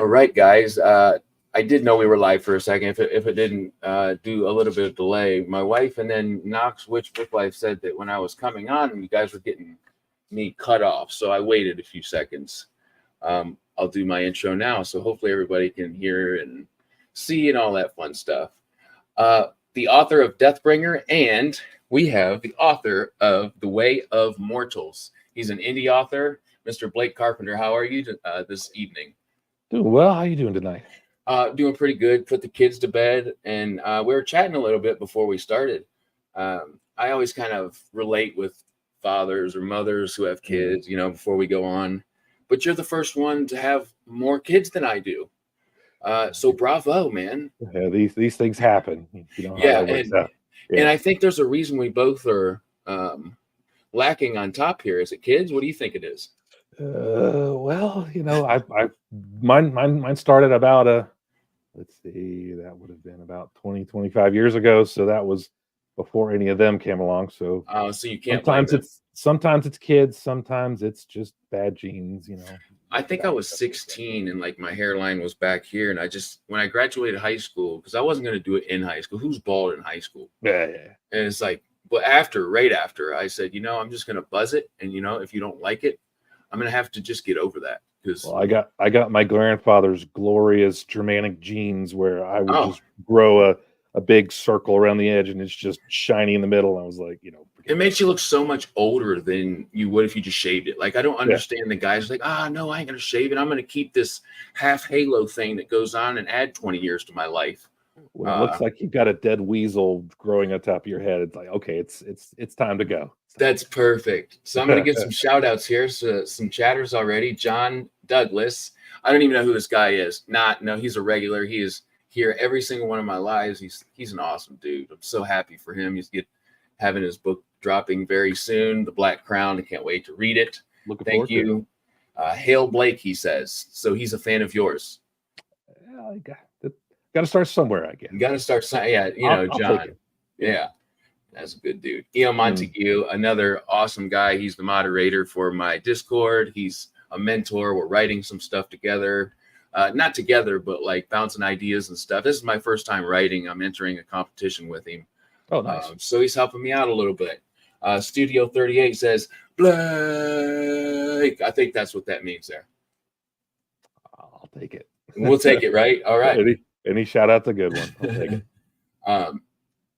All right, guys. I did know we were live for a second. If it didn't do a little bit of delay, my wife and then Knox Witch Book Life said that when I was coming on, you guys were getting me cut off. So I waited a few seconds. I'll do my intro now. So hopefully everybody can hear and see and all that fun stuff. The author of Deathbringer, and we have the author of The Way of Mortals. He's an indie author, Mr. Blake Carpenter. How are you this evening? Doing well. How are you doing tonight? Doing pretty good. Put the kids to bed, and we were chatting a little bit before we started. I always kind of relate with fathers or mothers who have kids, before we go on. But you're the first one to have more kids than I do. So bravo, man. Yeah, these things happen. You know how that works out. Yeah. And I think there's a reason we both are lacking on top here. Is it kids? What do you think it is? Well, mine started about let's see, that would have been about 25 years ago. So that was before any of them came along. So so you can't. Sometimes it's kids, sometimes it's just bad genes. I think I was 16 and like my hairline was back here, and when I graduated high school, because I wasn't going to do it in high school. Who's bald in high school? Yeah. And it's like, but right after, I said, I'm just going to buzz it, and if you don't like it, I'm going to have to just get over that. Well, I got my grandfather's glorious Germanic genes where I would just grow a big circle around the edge and it's just shiny in the middle. And I was like, it makes you look so much older than you would if you just shaved it. Like, I don't understand the guys like, no, I ain't going to shave it. I'm going to keep this half halo thing that goes on and add 20 years to my life. Well, it looks like you've got a dead weasel growing on top of your head. It's like, okay, it's time to go. That's perfect. So I'm going to get some shout outs here. So some chatters already. John Douglas. I don't even know who this guy is. No, he's a regular. He is here every single one of my lives. He's an awesome dude. I'm so happy for him. He's having his book dropping very soon, The Black Crown. I can't wait to read it. Thank you. Hail Blake, he says. So he's a fan of yours. Yeah, got to start somewhere, I guess. You got to start. Yeah, I'll John. Yeah. That's a good dude. Montague, another awesome guy. He's the moderator for my Discord. He's a mentor. We're writing some stuff together. Not together, but like bouncing ideas and stuff. This is my first time writing. I'm entering a competition with him. Oh, nice. So he's helping me out a little bit. Studio 38 says, Blake. I think that's what that means there. I'll take it. We'll take it, right? All right. Any shout out's a good one. I'll take it.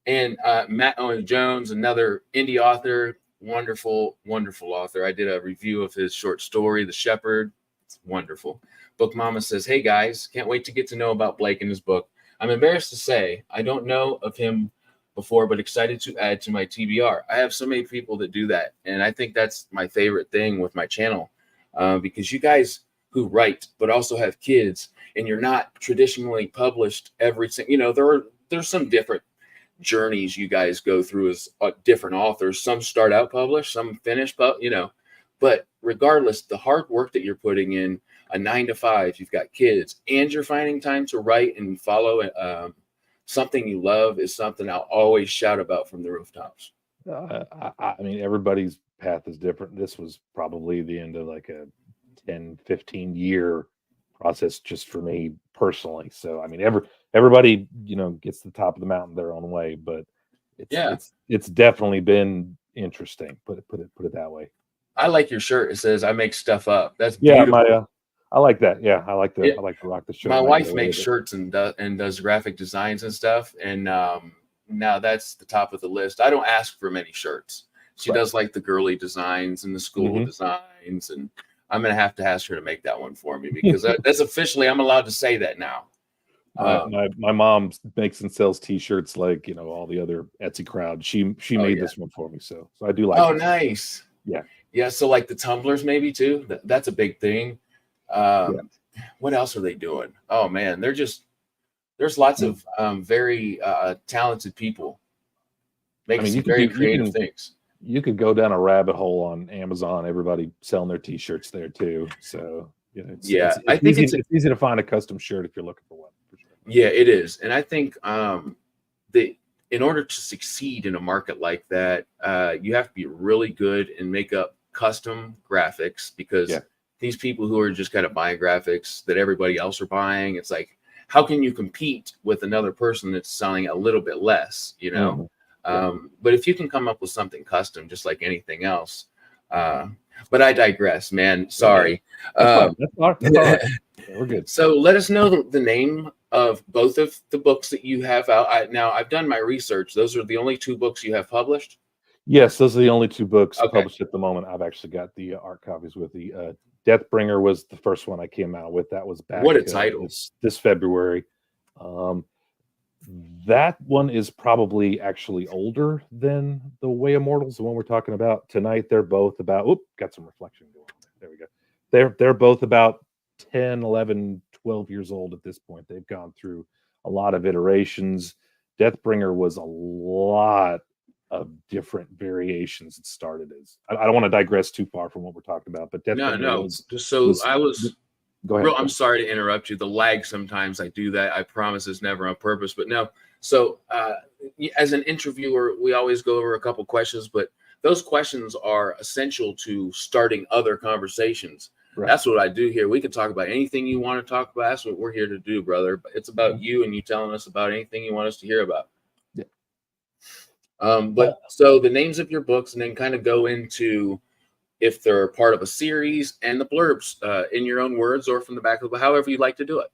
And Matt Owen Jones, another indie author, wonderful, wonderful author. I did a review of his short story, The Shepherd. It's wonderful. Book Mama says, hey, guys, can't wait to get to know about Blake and his book. I'm embarrassed to say I don't know of him before, but excited to add to my TBR. I have so many people that do that, and I think that's my favorite thing with my channel because you guys who write but also have kids and you're not traditionally published every single, there's some different journeys you guys go through as different authors. Some start out published, some finish, but regardless, the hard work that you're putting in, a 9 to 5, you've got kids and you're finding time to write and follow something you love is something I'll always shout about from the rooftops. I mean, everybody's path is different. This was probably the end of like a 10, 15 year process just for me personally. So, I mean, everybody, gets to the top of the mountain their own way, but it's definitely been interesting. Put it that way. I like your shirt. It says, I make stuff up. That's beautiful. I like that. Yeah. I like to rock the shirt. My wife makes shirts and does graphic designs and stuff. And now that's the top of the list. I don't ask for many shirts. She does like the girly designs and the school designs. And I'm going to have to ask her to make that one for me because that's officially, I'm allowed to say that now. My mom makes and sells T-shirts like all the other Etsy crowd. She made this one for me, so I do like. Oh, nice. Yeah. So like the tumblers maybe too. That's a big thing. What else are they doing? Oh man, there's lots of very talented people making some very creative things. You could go down a rabbit hole on Amazon. Everybody selling their T-shirts there too. So I think it's easy to find a custom shirt if you're looking for one. For sure. Yeah, it is, and I think that in order to succeed in a market like that, you have to be really good and make up custom graphics because these people who are just kind of buying graphics that everybody else are buying. It's like, how can you compete with another person that's selling a little bit less, you know? But if you can come up with something custom, just like anything else, but I digress, man. Sorry. That's all right. We're good. So let us know the name of both of the books that you have out. Now, I've done my research. Those are the only 2 books you have published? Yes, those are the only 2 books published at the moment. I've actually got the art copies with the Deathbringer was the first one I came out with. That was back. What a title! This February. That one is probably actually older than The Way of Mortals, the one we're talking about tonight. They're both about. Got some reflection going on. There we go. They're both about 10, 11, 12 years old at this point. They've gone through a lot of iterations. Deathbringer was a lot of different variations. It started as. I don't want to digress too far from what we're talking about, but Deathbringer Go ahead. I'm sorry to interrupt you. The lag sometimes I do that. I promise it's never on purpose. But no. So as an interviewer, we always go over a couple questions, but those questions are essential to starting other conversations. Right. That's what I do here. We can talk about anything you want to talk about. That's what we're here to do, brother. But it's about you and you telling us about anything you want us to hear about. Yeah. But so the names of your books, and then kind of go into if they're part of a series and the blurbs in your own words or from the back of the book, however you'd like to do it.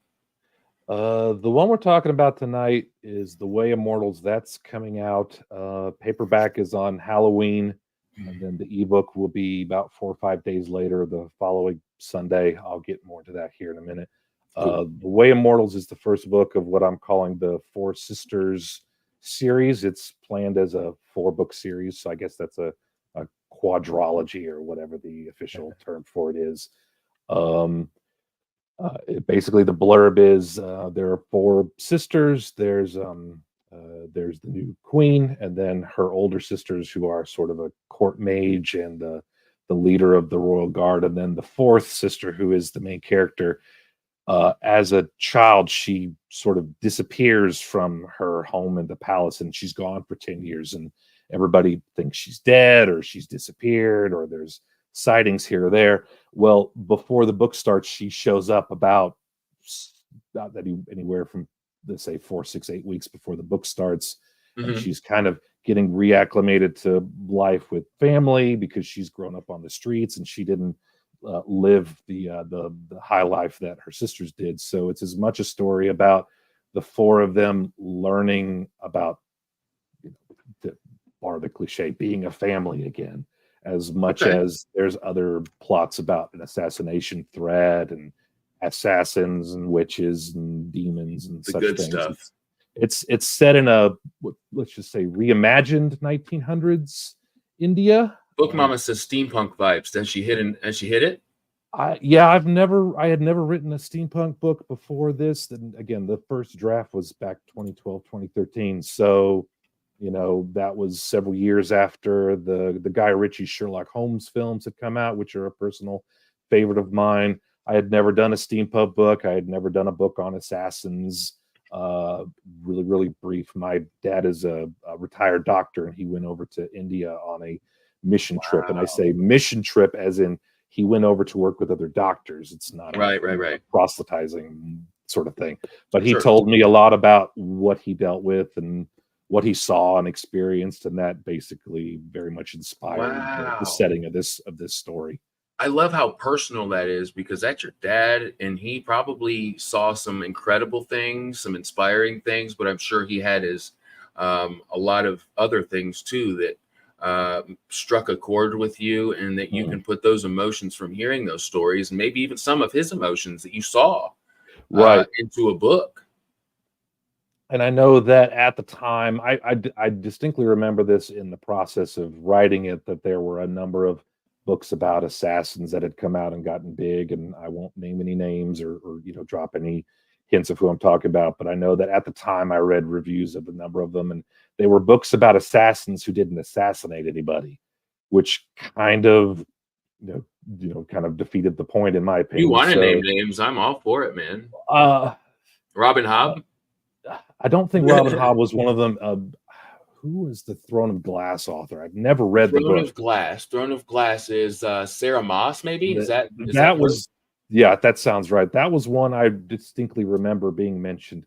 The one we're talking about tonight is The Way of Mortals. That's coming out. Paperback is on Halloween, and then the ebook will be about 4 or 5 days later, the following Sunday. I'll get more into that here in a minute. The Way of Mortals is the first book of what I'm calling the Four Sisters series. It's planned as a 4-book series, so I guess that's a quadrology or whatever the official term for it is. Basically, the blurb is there are 4 sisters. There's the new queen, and then her older sisters who are sort of a court mage and the leader of the royal guard, and then the 4th sister who is the main character. As a child, she sort of disappears from her home in the palace, and she's gone for 10 years, and everybody thinks she's dead or she's disappeared or there's sightings here or there. Well, before the book starts, she shows up about anywhere from, let's say, 4, 6, 8 weeks before the book starts. And she's kind of getting reacclimated to life with family because she's grown up on the streets and she didn't live the high life that her sisters did. So it's as much a story about the 4 of them learning about, bar the cliche, being a family again, as much as there's other plots about an assassination threat and assassins and witches and demons and such good things. Stuff. It's set in a, let's just say, reimagined 1900s India. Book Mama says steampunk vibes. Has she hit it? I had never written a steampunk book before this. And again, the first draft was back 2012, 2013. So, that was several years after the Guy Ritchie Sherlock Holmes films had come out, which are a personal favorite of mine. I had never done a steampunk book. I had never done a book on assassins. Really, really brief. My dad is a retired doctor, and he went over to India on a mission trip. And I say mission trip as in he went over to work with other doctors. It's not a proselytizing sort of thing. But he told me a lot about what he dealt with and what he saw and experienced, and that basically very much inspired the setting of this story. I love how personal that is, because that's your dad, and he probably saw some incredible things, some inspiring things, but I'm sure he had his a lot of other things too that struck a chord with you, and that you can put those emotions from hearing those stories, and maybe even some of his emotions that you saw into a book. And I know that at the time, I distinctly remember this in the process of writing it, that there were a number of books about assassins that had come out and gotten big, and I won't name any names or drop any hints of who I'm talking about, but I know that at the time I read reviews of a number of them, and they were books about assassins who didn't assassinate anybody, which kind of kind of defeated the point in my opinion. You want to name names? I'm all for it, man. Robin Hobb. I don't think Robin Hobb was one of them. who was the Throne of Glass author? I've never read the Throne book. of Glass. Throne of Glass is Sarah Moss, maybe? Is that That her? was, yeah, that sounds right. That was one I distinctly remember being mentioned.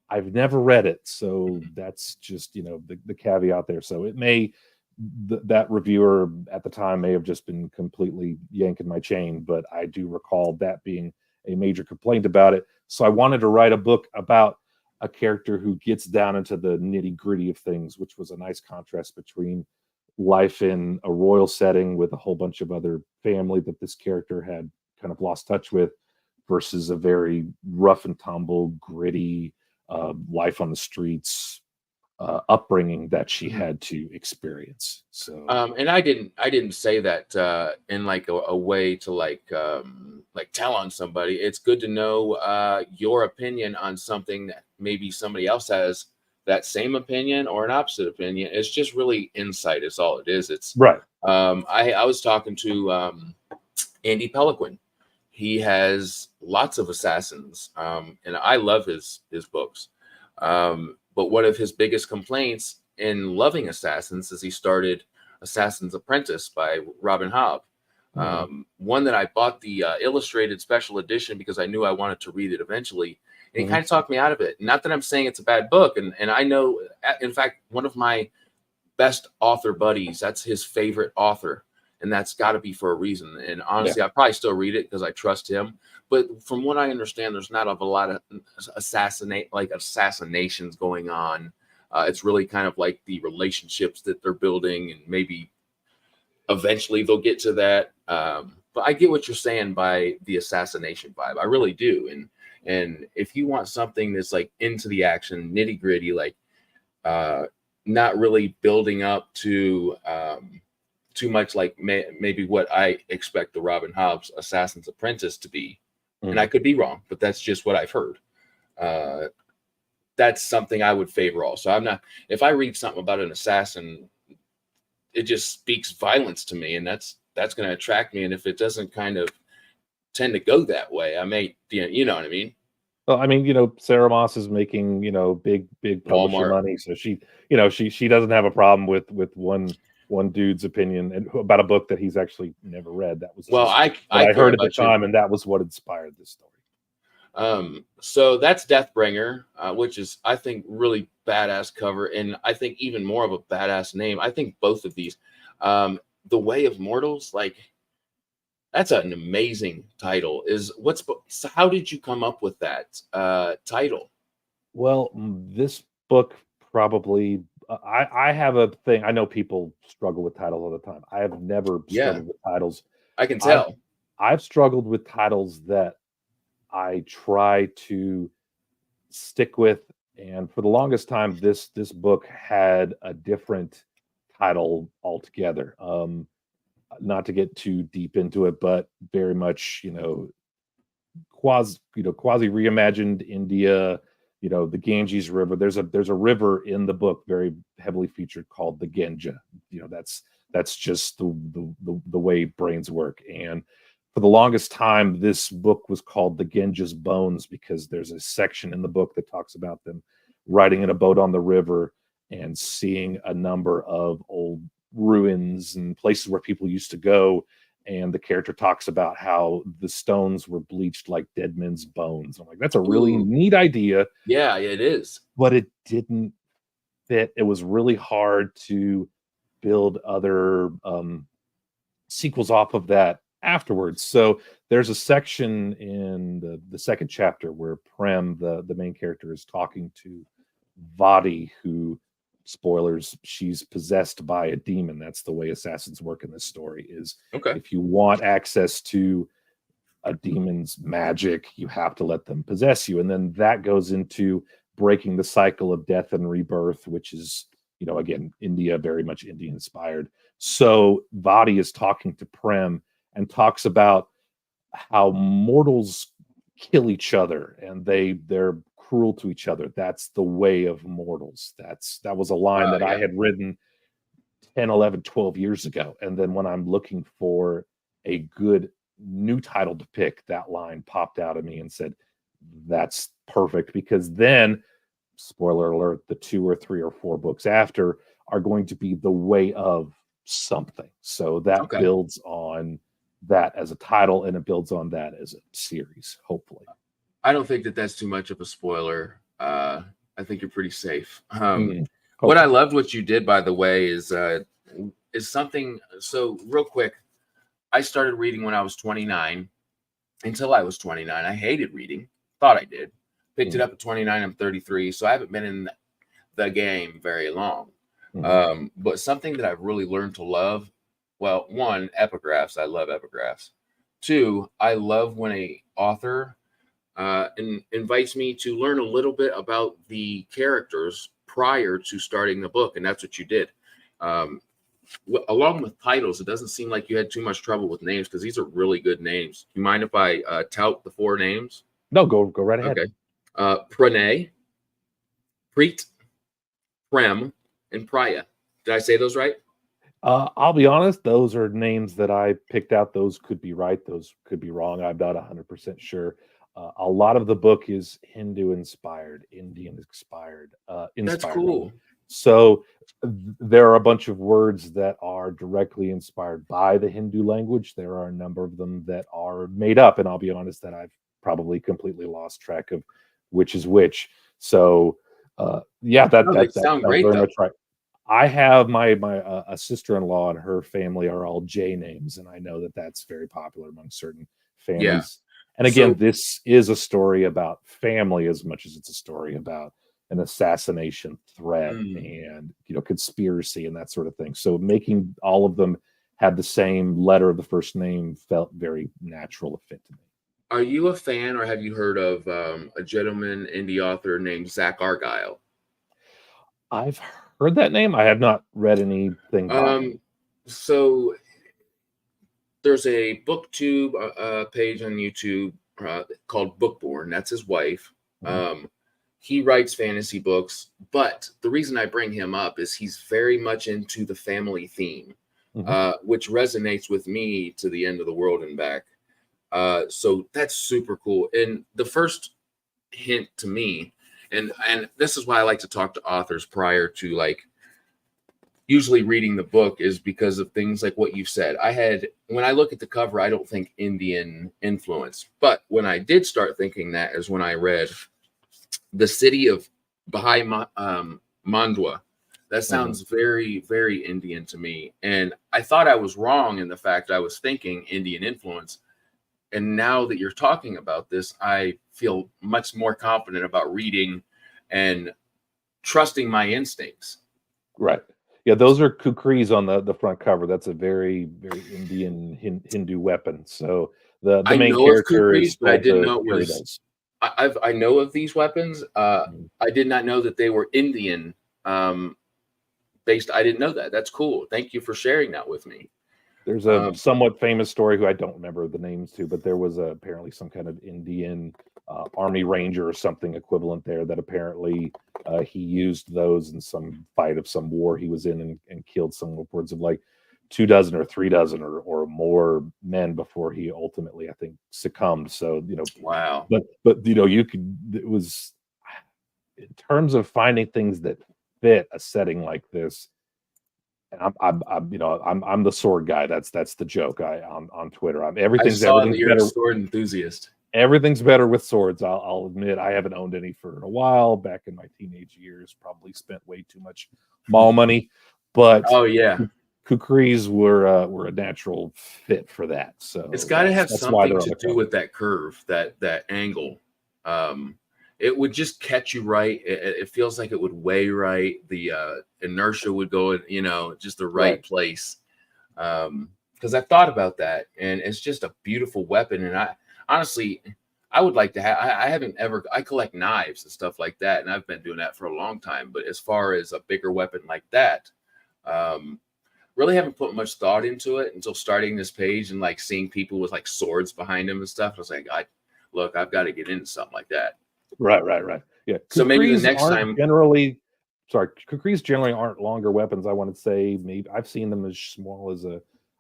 I've never read it, so that's just, you know, the caveat there. So it may, that reviewer at the time may have just been completely yanking my chain, but I do recall that being a major complaint about it. So I wanted to write a book about a character who gets down into the nitty gritty of things, which was a nice contrast between life in a royal setting with a whole bunch of other family that this character had kind of lost touch with versus a very rough and tumble, gritty life on the streets upbringing that she had to experience. So, and I didn't say that in like a way to like tell on somebody. It's good to know your opinion on something that maybe somebody else has that same opinion or an opposite opinion. It's just really insight is all it is. It's right. I was talking to Andy Peliquin. He has lots of assassins, and I love his books. But one of his biggest complaints in loving assassins is he started Assassin's Apprentice by Robin Hobb. One that I bought the illustrated special edition because I knew I wanted to read it eventually. And he kind of talked me out of it. Not that I'm saying it's a bad book. And I know, in fact, one of my best author buddies, that's his favorite author. And that's got to be for a reason. And honestly, I probably still read it because I trust him. But from what I understand, there's not a lot of assassinations going on. It's really kind of like the relationships that they're building, and maybe eventually they'll get to that. But I get what you're saying by the assassination vibe. I really do. And if you want something that's like into the action, nitty gritty, like not really building up to too much like maybe what I expect the Robin Hobb's Assassin's Apprentice to be. And I could be wrong, but that's just what I've heard. That's something I would favor also. I'm not, if I read something about an assassin, it just speaks violence to me, and that's going to attract me. And if it doesn't kind of tend to go that way, I may, you know what I mean? Well, I mean, you know, Sarah Moss is making, you know, big publisher Walmart money. So she, you know, she doesn't have a problem with one dude's opinion and about a book that he's actually never read. That was just I heard at the time, and that was what inspired this story. So that's Deathbringer, which is, I think, really badass cover, and I think even more of a badass name. I think both of these, The Way of Mortals, like that's an amazing title. So how did you come up with that title? Well, this book probably, I have a thing. I know people struggle with titles all the time. I have never struggled with titles. I can tell. I've struggled with titles that I try to stick with, and for the longest time, this book had a different title altogether. Not to get too deep into it, but very much, you know, quasi reimagined India. You know, the Ganges River. There's a river in the book very heavily featured called the Genja. You know, that's just the way brains work. And for the longest time, this book was called The Genja's Bones because there's a section in the book that talks about them riding in a boat on the river and seeing a number of old ruins and places where people used to go. And the character talks about how the stones were bleached like dead men's bones. I'm like, that's a really neat idea. Yeah, it is. But it didn't fit. It was really hard to build other sequels off of that afterwards. So there's a section in the second chapter where Prem, the main character, is talking to Vadi, who, spoilers, she's possessed by a demon. That's the way assassins work in this story, is if you want access to a demon's magic, you have to let them possess you. And then that goes into breaking the cycle of death and rebirth, which is, you know, again, India, very much Indian inspired. So Vadi is talking to Prem and talks about how mortals kill each other and they're cruel to each other. That's the way of mortals. That was a line that I had written 10, 11, 12 years ago. And then when I'm looking for a good new title to pick, that line popped out at me and said, that's perfect. Because then, spoiler alert, the 2 or 3 or 4 books after are going to be the way of something. So that Okay. builds on that as a title, and it builds on that as a series, hopefully. I don't think that that's too much of a spoiler. I think you're pretty safe. Mm, What I hopefully. loved what you did, by the way, is something. So real quick, I started reading when I was 29. Until I was 29, I hated reading. Thought I did. Picked it Mm, up at 29. I'm 33, so I haven't been in the game very long. mhm. But something that I've really learned to love, well, one, epigraphs. I love epigraphs. Two, I love when a author invites me to learn a little bit about the characters prior to starting the book, and that's what you did. Um, Along with titles, it doesn't seem like you had too much trouble with names because these are really good names. Do you mind if I tout the 4 names? No, go right ahead. Okay. Pranay, Preet, Prem, and Priya. Did I say those right? I'll be honest, those are names that I picked out. Those could be right, those could be wrong. I'm not 100% sure. A lot of the book is Hindu inspired, Indian inspired, That's inspired rather. cool. So there are a bunch of words that are directly inspired by the Hindu language. There are a number of them that are made up, and I'll be honest that I've probably completely lost track of which is which. So yeah, No, they sound sounds great very though. much right. I have my a sister-in-law and her family are all J names, and I know that that's very popular among certain Yeah. families. And again, So this is a story about family as much as it's a story about an assassination threat and conspiracy and that sort of thing. So making all of them have the same letter of the first name felt very natural to fit to me. are you a fan or have you heard of a gentleman indie author named Zach Argyle? I've heard that name. I have not read anything by him. So there's a booktube page on YouTube called Bookborn. That's his wife. He writes fantasy books, but the reason I bring him up is he's very much into the family theme, which resonates with me to the end of the world and back. So that's super cool. And the first hint to me, and this is why I like to talk to authors prior to like usually reading the book, is because of things like what you said. When I look at the cover, I don't think Indian influence, but when I did start thinking that is when I read the city of Bahai Mandwa. That sounds very, very Indian to me. And I thought I was wrong in the fact I was thinking Indian influence. And now that you're talking about this, I feel much more confident about reading and trusting my instincts. Right. Yeah, those are kukris on the front cover. That's a very, very Indian Hindu weapon. So the I main know of character is kukris, but I told didn't to know it carry was. those. I know of these weapons. I did not know that they were Indian based. I didn't know that. That's cool. Thank you for sharing that with me. There's a somewhat famous story who I don't remember the names to, but there was apparently some kind of Indian army ranger or something equivalent there that apparently he used those in some fight of some war he was in and killed some upwards of like 2 dozen or 3 dozen or more men before he ultimately, I think, succumbed. So, Wow. but it was in terms of finding things that fit a setting like this. And I'm the sword guy. That's the joke on Twitter. I Everything's saw that you're a better. sword enthusiast. Everything's better with swords. I'll admit I haven't owned any for a while. Back in my teenage years, probably spent way too much mall money. But Oh yeah, kukris were a natural fit for that. So it's got to have that's why something they're on to the do cover. with that curve, that angle. It would just catch you right. It feels like it would weigh right. The inertia would go in, just the right place. Because I've thought about that, and it's just a beautiful weapon. And I honestly, I would like to have. I haven't ever. I collect knives and stuff like that, and I've been doing that for a long time. But as far as a bigger weapon like that, really haven't put much thought into it until starting this page and like seeing people with like swords behind them and stuff. I was like, I've got to get into something like that. Right. Yeah. So maybe the next time. Kukris generally aren't longer weapons. I want to say maybe I've seen them as small as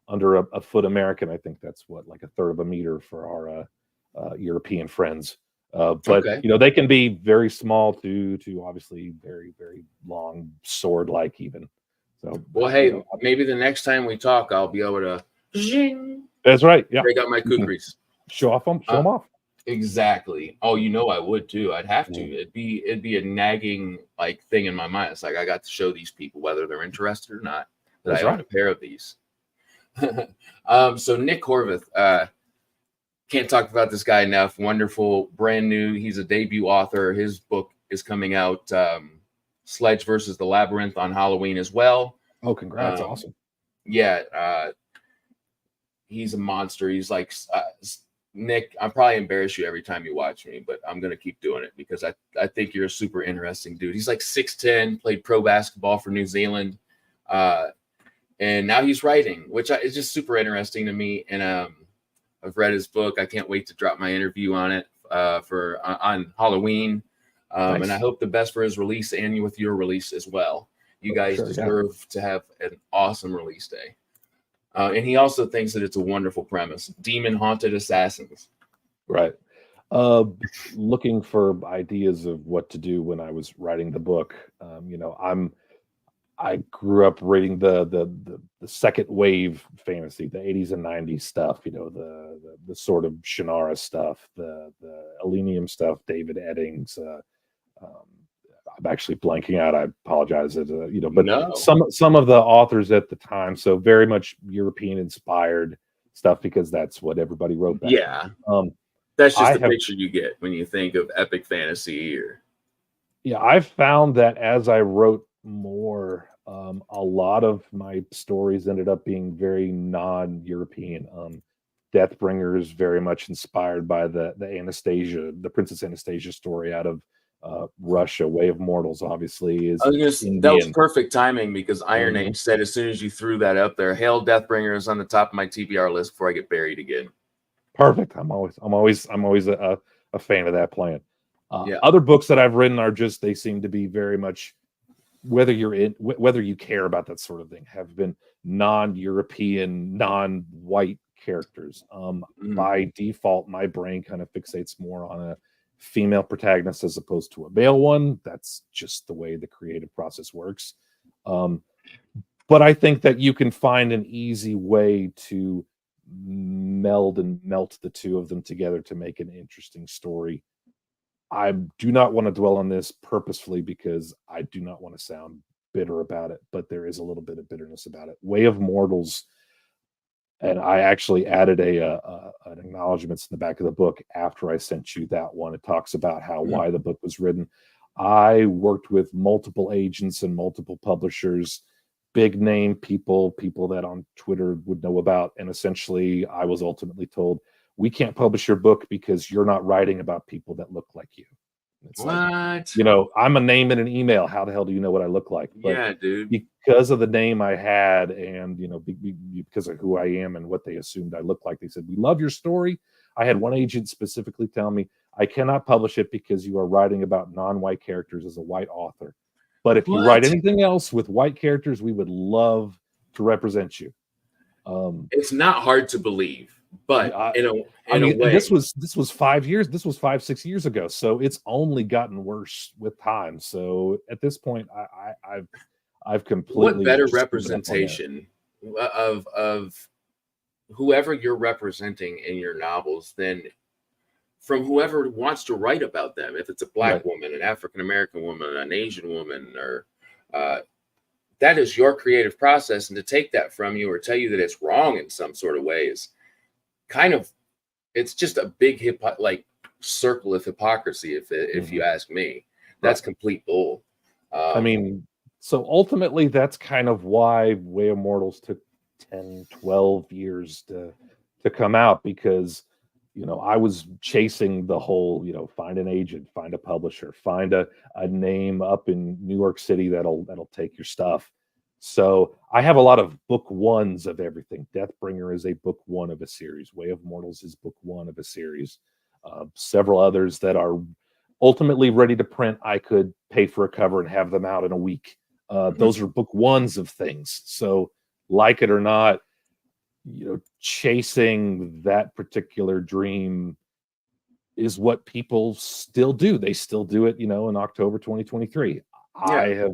under a foot American. I think that's what, like a third of a meter for our European friends. But they can be very small to obviously very, very long sword like even. So, well, hey, maybe the next time we talk, I'll be able to zing, that's right. Yeah, break out my kukris. Show them off. Exactly. Oh, I would too. I'd have to. It'd be a nagging like thing in my mind. It's like I got to show these people whether they're interested or not that I own a pair of these. So Nick Horvath, can't talk about this guy enough. Wonderful, brand new. He's a debut author. His book is coming out, Sledge versus the Labyrinth, on Halloween as well. Oh, congrats! Awesome. Yeah, he's a monster. He's like Nick. I'll probably embarrass you every time you watch me, but I'm gonna keep doing it because I think you're a super interesting dude. He's like 6'10", played pro basketball for New Zealand, and now he's writing, which is just super interesting to me. And I've read his book. I can't wait to drop my interview on it on Halloween. Nice. And I hope the best for his release and with your release as well. You guys deserve to have an awesome release day. And he also thinks that it's a wonderful premise. Demon haunted assassins. Right. Looking for ideas of what to do when I was writing the book. I grew up reading the second wave fantasy, the 80s and 90s stuff, the sort of Shannara stuff, the Elenium stuff, David Eddings. I'm actually blanking out. I apologize. Some of the authors at the time, so very much European inspired stuff because that's what everybody wrote back. Yeah. That's just the picture you get when you think of epic fantasy. I've found that as I wrote more, a lot of my stories ended up being very non-European. Deathbringer is very much inspired by the Anastasia, the Princess Anastasia story out of Russia. Way of Mortals obviously is that was perfect timing because Iron Age said as soon as you threw that up there, Hail Deathbringer is on the top of my TBR list before I get buried again. Perfect. I'm always a fan of that plan. Other books that I've written are just, they seem to be very much, whether you care about that sort of thing, have been non-European, non-white characters. By default, my brain kind of fixates more on a female protagonist as opposed to a male one. That's just the way the creative process works. But I think that you can find an easy way to meld and melt the two of them together to make an interesting story. I do not want to dwell on this purposefully because I do not want to sound bitter about it, but there is a little bit of bitterness about it. Way of Mortals, and I actually added an acknowledgments in the back of the book after I sent you that one. It talks about why the book was written. I worked with multiple agents and multiple publishers, big name people that on Twitter would know about, and essentially I was ultimately told, we can't publish your book because you're not writing about people that look like you. It's what? Like, I'm a name in an email. How the hell do you know what I look like? But yeah, dude. Because of the name I had and, because of who I am and what they assumed I looked like, they said, we love your story. I had one agent specifically tell me, I cannot publish it because you are writing about non-white characters as a white author. But if you write anything else with white characters, we would love to represent you. It's not hard to believe. But in a way, this was 5-6 years ago, so it's only gotten worse with time. So at this point, I've completely. What better representation of whoever you're representing in your novels than from whoever wants to write about them? If it's a Black woman, an African American woman, an Asian woman, or that is your creative process, and to take that from you or tell you that it's wrong in some sort of way is kind of, it's just a big circle of hypocrisy if you ask me. That's complete bull. So ultimately that's kind of why Way of Mortals took 10-12 years to come out, because I was chasing the whole, find an agent, find a publisher, find a name up in New York City that'll take your stuff. So I have a lot of book ones of everything. Deathbringer is a book one of a series. Way of Mortals is book one of a series. Several others that are ultimately ready to print. I could pay for a cover and have them out in a week. Those are book ones of things. So like it or not, chasing that particular dream is what people still do. They still do it, in October 2023. Yeah.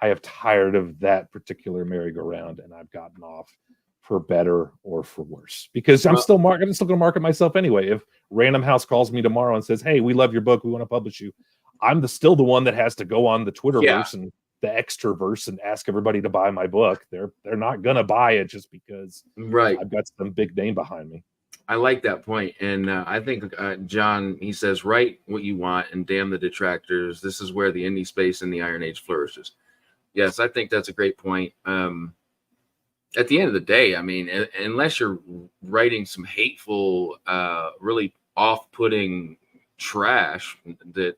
I have tired of that particular merry-go-round, and I've gotten off for better or for worse, because I'm still going to market myself anyway. If Random House calls me tomorrow and says, "Hey, we love your book, we want to publish you," I'm still the one that has to go on the Twitterverse and the extraverse and ask everybody to buy my book. They're not gonna buy it just because I've got some big name behind me. I like that point. And I think John, he says, write what you want and damn the detractors. This is where the indie space in the Iron Age flourishes. Yes, I think that's a great point. At the end of the day, I mean, unless you're writing some hateful, really off-putting trash that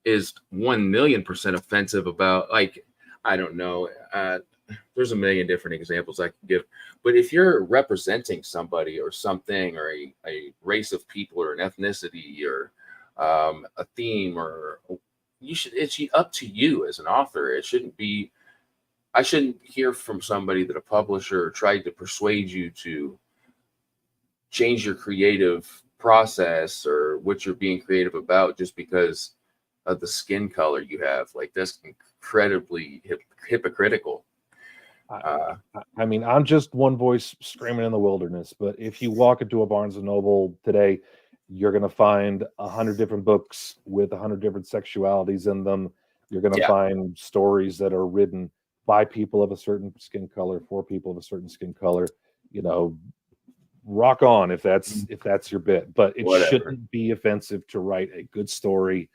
is 1,000,000% offensive about, like, I don't know, there's a million different examples I can give, but if you're representing somebody or something, or a race of people or an ethnicity or a theme, or it's up to you as an author. It shouldn't be, I shouldn't hear from somebody that a publisher tried to persuade you to change your creative process or what you're being creative about just because of the skin color you have. Like, that's incredibly hypocritical. I mean, I'm just one voice screaming in the wilderness, but if you walk into a Barnes and Noble today, you're going to find 100 different books with 100 different sexualities in them. You're going to find stories that are written by people of a certain skin color, for people of a certain skin color. You know, rock on if that's your bit, but it shouldn't be offensive to write a good story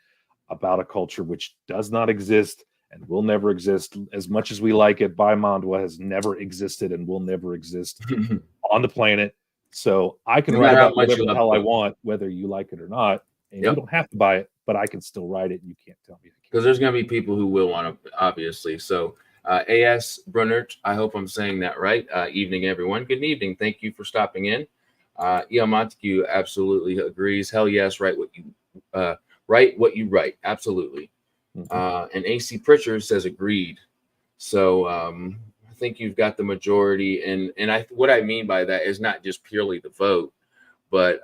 about a culture which does not exist and will never exist. As much as we like it, Baimandwa has never existed and will never exist on the planet. So I can write about whatever the hell I want, whether you like it or not. And you don't have to buy it, but I can still write it. And you can't tell me. Because there's going to be people who will want to, obviously. So A.S. Brunert, I hope I'm saying that right. Evening, everyone. Good evening. Thank you for stopping in. Montague absolutely agrees. Hell yes, write what you write. Absolutely. And AC Pritchard says agreed. So I think you've got the majority. And what I mean by that is not just purely the vote, but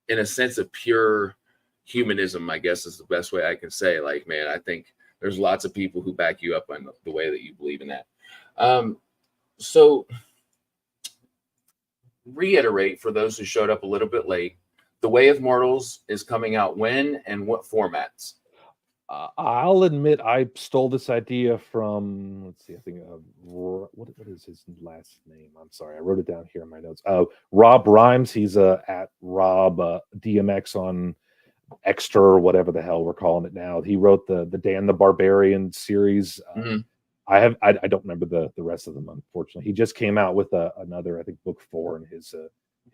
in a sense of pure humanism, I guess is the best way I can say. Like, man, I think there's lots of people who back you up on the way that you believe in that. So reiterate for those who showed up a little bit late, The Way of Mortals is coming out when and what formats? I'll admit I stole this idea from, let's see, I think, what is his last name? I'm sorry, I wrote it down here in my notes. Rob Rhymes. He's at Rob DMX on Extra or whatever the hell we're calling it now. He wrote the Dan the Barbarian series. I don't remember the rest of them, unfortunately. He just came out with another, I think, book 4 in his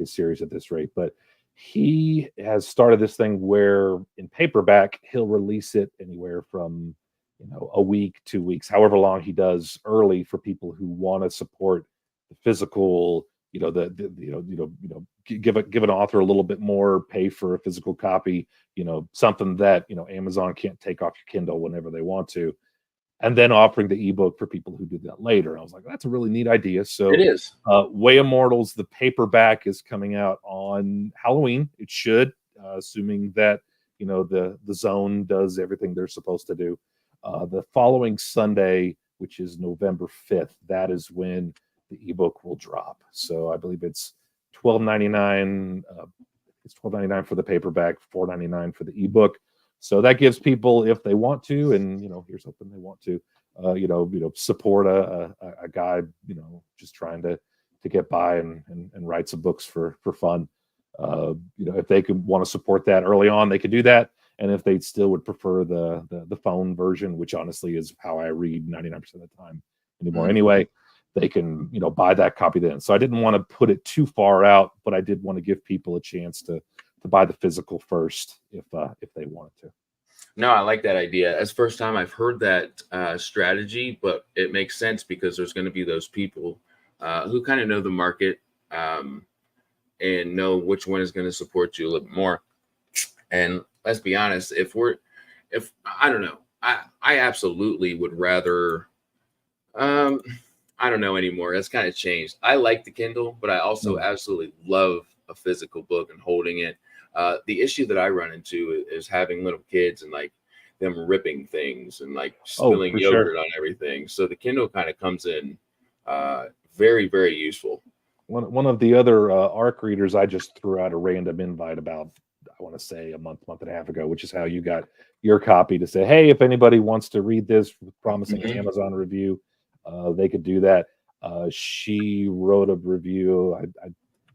series at this rate, but he has started this thing where in paperback he'll release it anywhere from a week, 2 weeks, however long he does early, for people who want to support the physical, give an author a little bit more, pay for a physical copy, something that Amazon can't take off your Kindle whenever they want to, and then offering the ebook for people who do that later. And I was like, that's a really neat idea. So it is. Way of Mortals, the paperback, is coming out on Halloween. It should, assuming that the Zone does everything they're supposed to do. The following Sunday, which is November 5th, that is when the ebook will drop. So I believe it's $12.99. It's $12.99 for the paperback, $4.99 for the ebook. So that gives people, if they want to, and here's hoping they want to, support a guy, just trying to get by and write some books for fun. If they could want to support that early on, they could do that. And if they still would prefer the phone version, which honestly is how I read 99% of the time anymore anyway, they can buy that copy then. So I didn't want to put it too far out, but I did want to give people a chance to buy the physical first if they wanted to. No, I like that idea. It's the first time I've heard that strategy, but it makes sense because there's going to be those people who kind of know the market and know which one is going to support you a little bit more. And let's be honest, if I don't know, I absolutely would rather, I don't know anymore. That's kind of changed. I like the Kindle, but I also absolutely love a physical book and holding it. The issue that I run into is having little kids, and like them ripping things and like Oh, spilling for sure. yogurt on everything. So the Kindle kind of comes in very, very useful. One of the other ARC readers, I just threw out a random invite about, I want to say a month and a half ago, which is how you got your copy, to say, hey, if anybody wants to read this, promising an Amazon review, they could do that. She wrote a review. I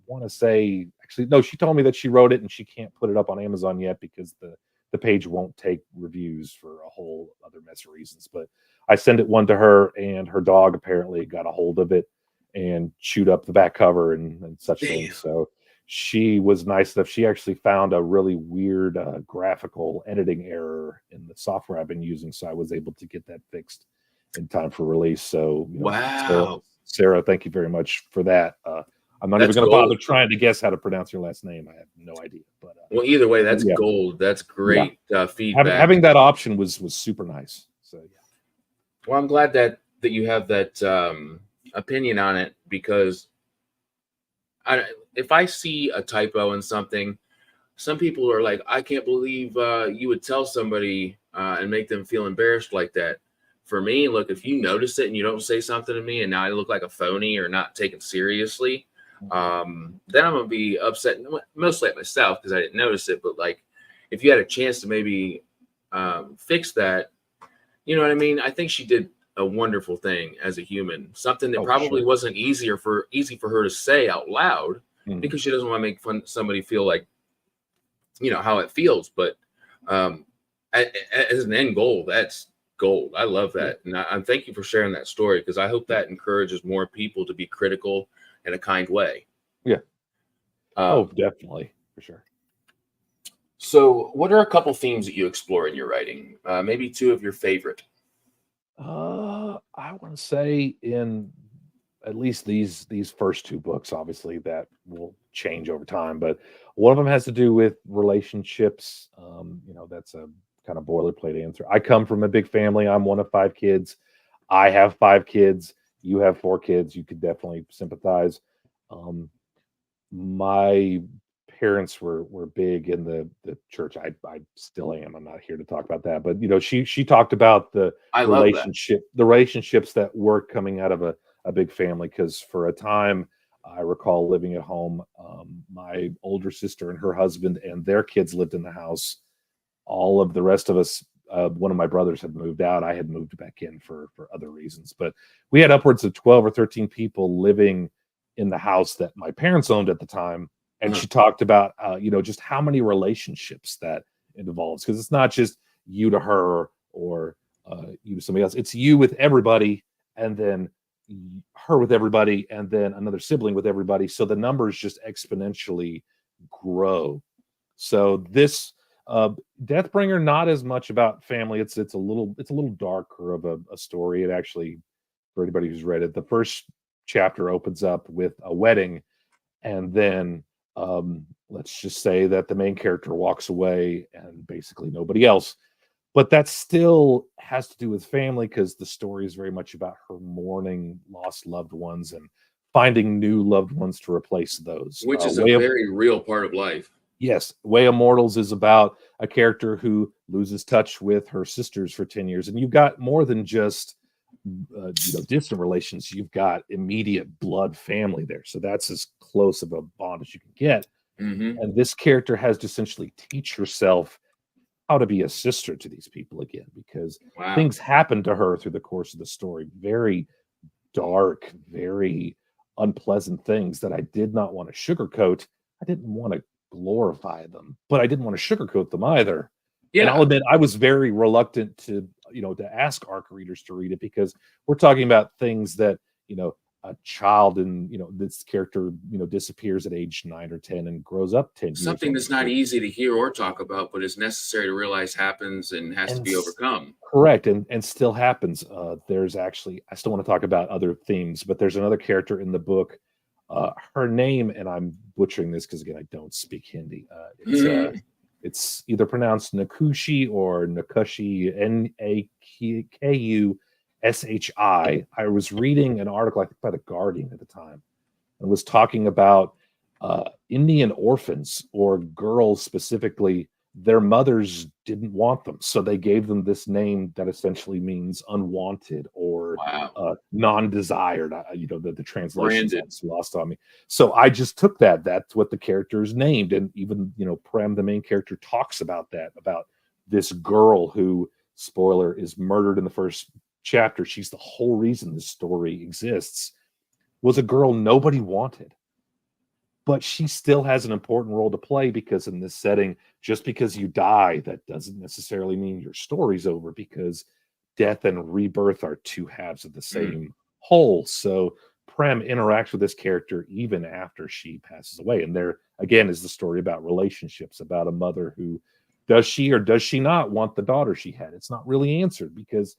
want to say, actually, no, she told me that she wrote it and she can't put it up on Amazon yet because the page won't take reviews for a whole other mess of reasons. But I sent it one to her, and her dog apparently got a hold of it and chewed up the back cover and such things. So she was nice enough. She actually found a really weird graphical editing error in the software I've been using, so I was able to get that fixed in time for release. So, wow, Sarah, thank you very much for that. I'm not even going to bother trying to guess how to pronounce your last name. I have no idea. But well, either way, that's gold. That's great feedback. Having that option was super nice. So yeah. Well, I'm glad that you have that opinion on it, because if I see a typo in something, some people are like, I can't believe you would tell somebody and make them feel embarrassed like that. For me, look, if you notice it and you don't say something to me and now I look like a phony or not taken seriously, then I'm going to be upset, mostly at myself because I didn't notice it. But like, if you had a chance to maybe fix that, you know what I mean? I think she did a wonderful thing as a human, something that probably wasn't easy for her to say out loud because she doesn't want to make somebody feel like, how it feels. But as an end goal, that's gold. I love that. And I thank you for sharing that story, because I hope that encourages more people to be critical in a kind way. Yeah. Definitely, for sure. So what are a couple themes that you explore in your writing? Maybe two of your favorite. I want to say in at least these first two books, obviously that will change over time, but one of them has to do with relationships. That's a kind of boilerplate answer. I come from a big family. I'm one of 5 kids. I have 5 kids. You have 4 kids. You could definitely sympathize. My parents were big in the church. I still am. I'm not here to talk about that, but she talked about the relationships that were coming out of a big family, because for a time I recall living at home. My older sister and her husband and their kids lived in the house. All of the rest of us, one of my brothers had moved out. I had moved back in for other reasons, but we had upwards of 12 or 13 people living in the house that my parents owned at the time. And she talked about, just how many relationships that involves, because it's not just you to her or you to somebody else. It's you with everybody, and then her with everybody, and then another sibling with everybody. So the numbers just exponentially grow. So this Deathbringer, not as much about family. It's a little darker of a story. It actually, for anybody who's read it, the first chapter opens up with a wedding, and then let's just say that the main character walks away and basically nobody else. But that still has to do with family, because the story is very much about her mourning lost loved ones and finding new loved ones to replace those. Which is a very real part of life. Yes. Way of Mortals is about a character who loses touch with her sisters for 10 years. And you've got more than just distant relations. You've got immediate blood family there. So that's as close of a bond as you can get. And this character has to essentially teach herself how to be a sister to these people again, because things happen to her through the course of the story. Very dark, very unpleasant things that I did not want to sugarcoat. I didn't want to glorify them, but I didn't want to sugarcoat them either. Yeah. And I'll admit, I was very reluctant to ask ARC readers to read it, because we're talking about things that, a child and, this character, disappears at age 9 or 10 and grows up 10 years. Something that's not easy to hear or talk about, but is necessary to realize happens and has to be overcome. Correct. And still happens. There's actually, I still want to talk about other themes, but there's another character in the book. Her name, and I'm butchering this because, again, I don't speak Hindi. It's either pronounced Nakushi or Nakushi, Nakushi. I was reading an article, I think, by The Guardian at the time, and was talking about Indian orphans, or girls specifically, their mothers didn't want them, so they gave them this name that essentially means unwanted or Wow. non-desired. The translation's Branded. also lost on me. So I just took that. That's what the character is named, and even Prem, the main character, talks about that, about this girl who, spoiler, is murdered in the first chapter. She's the whole reason this story exists. Was a girl nobody wanted, but she still has an important role to play, because in this setting, just because you die, that doesn't necessarily mean your story's over, because death and rebirth are two halves of the same whole. So Prem interacts with this character even after she passes away. And there, again, is the story about relationships, about a mother who, does she or does she not want the daughter she had? It's not really answered, because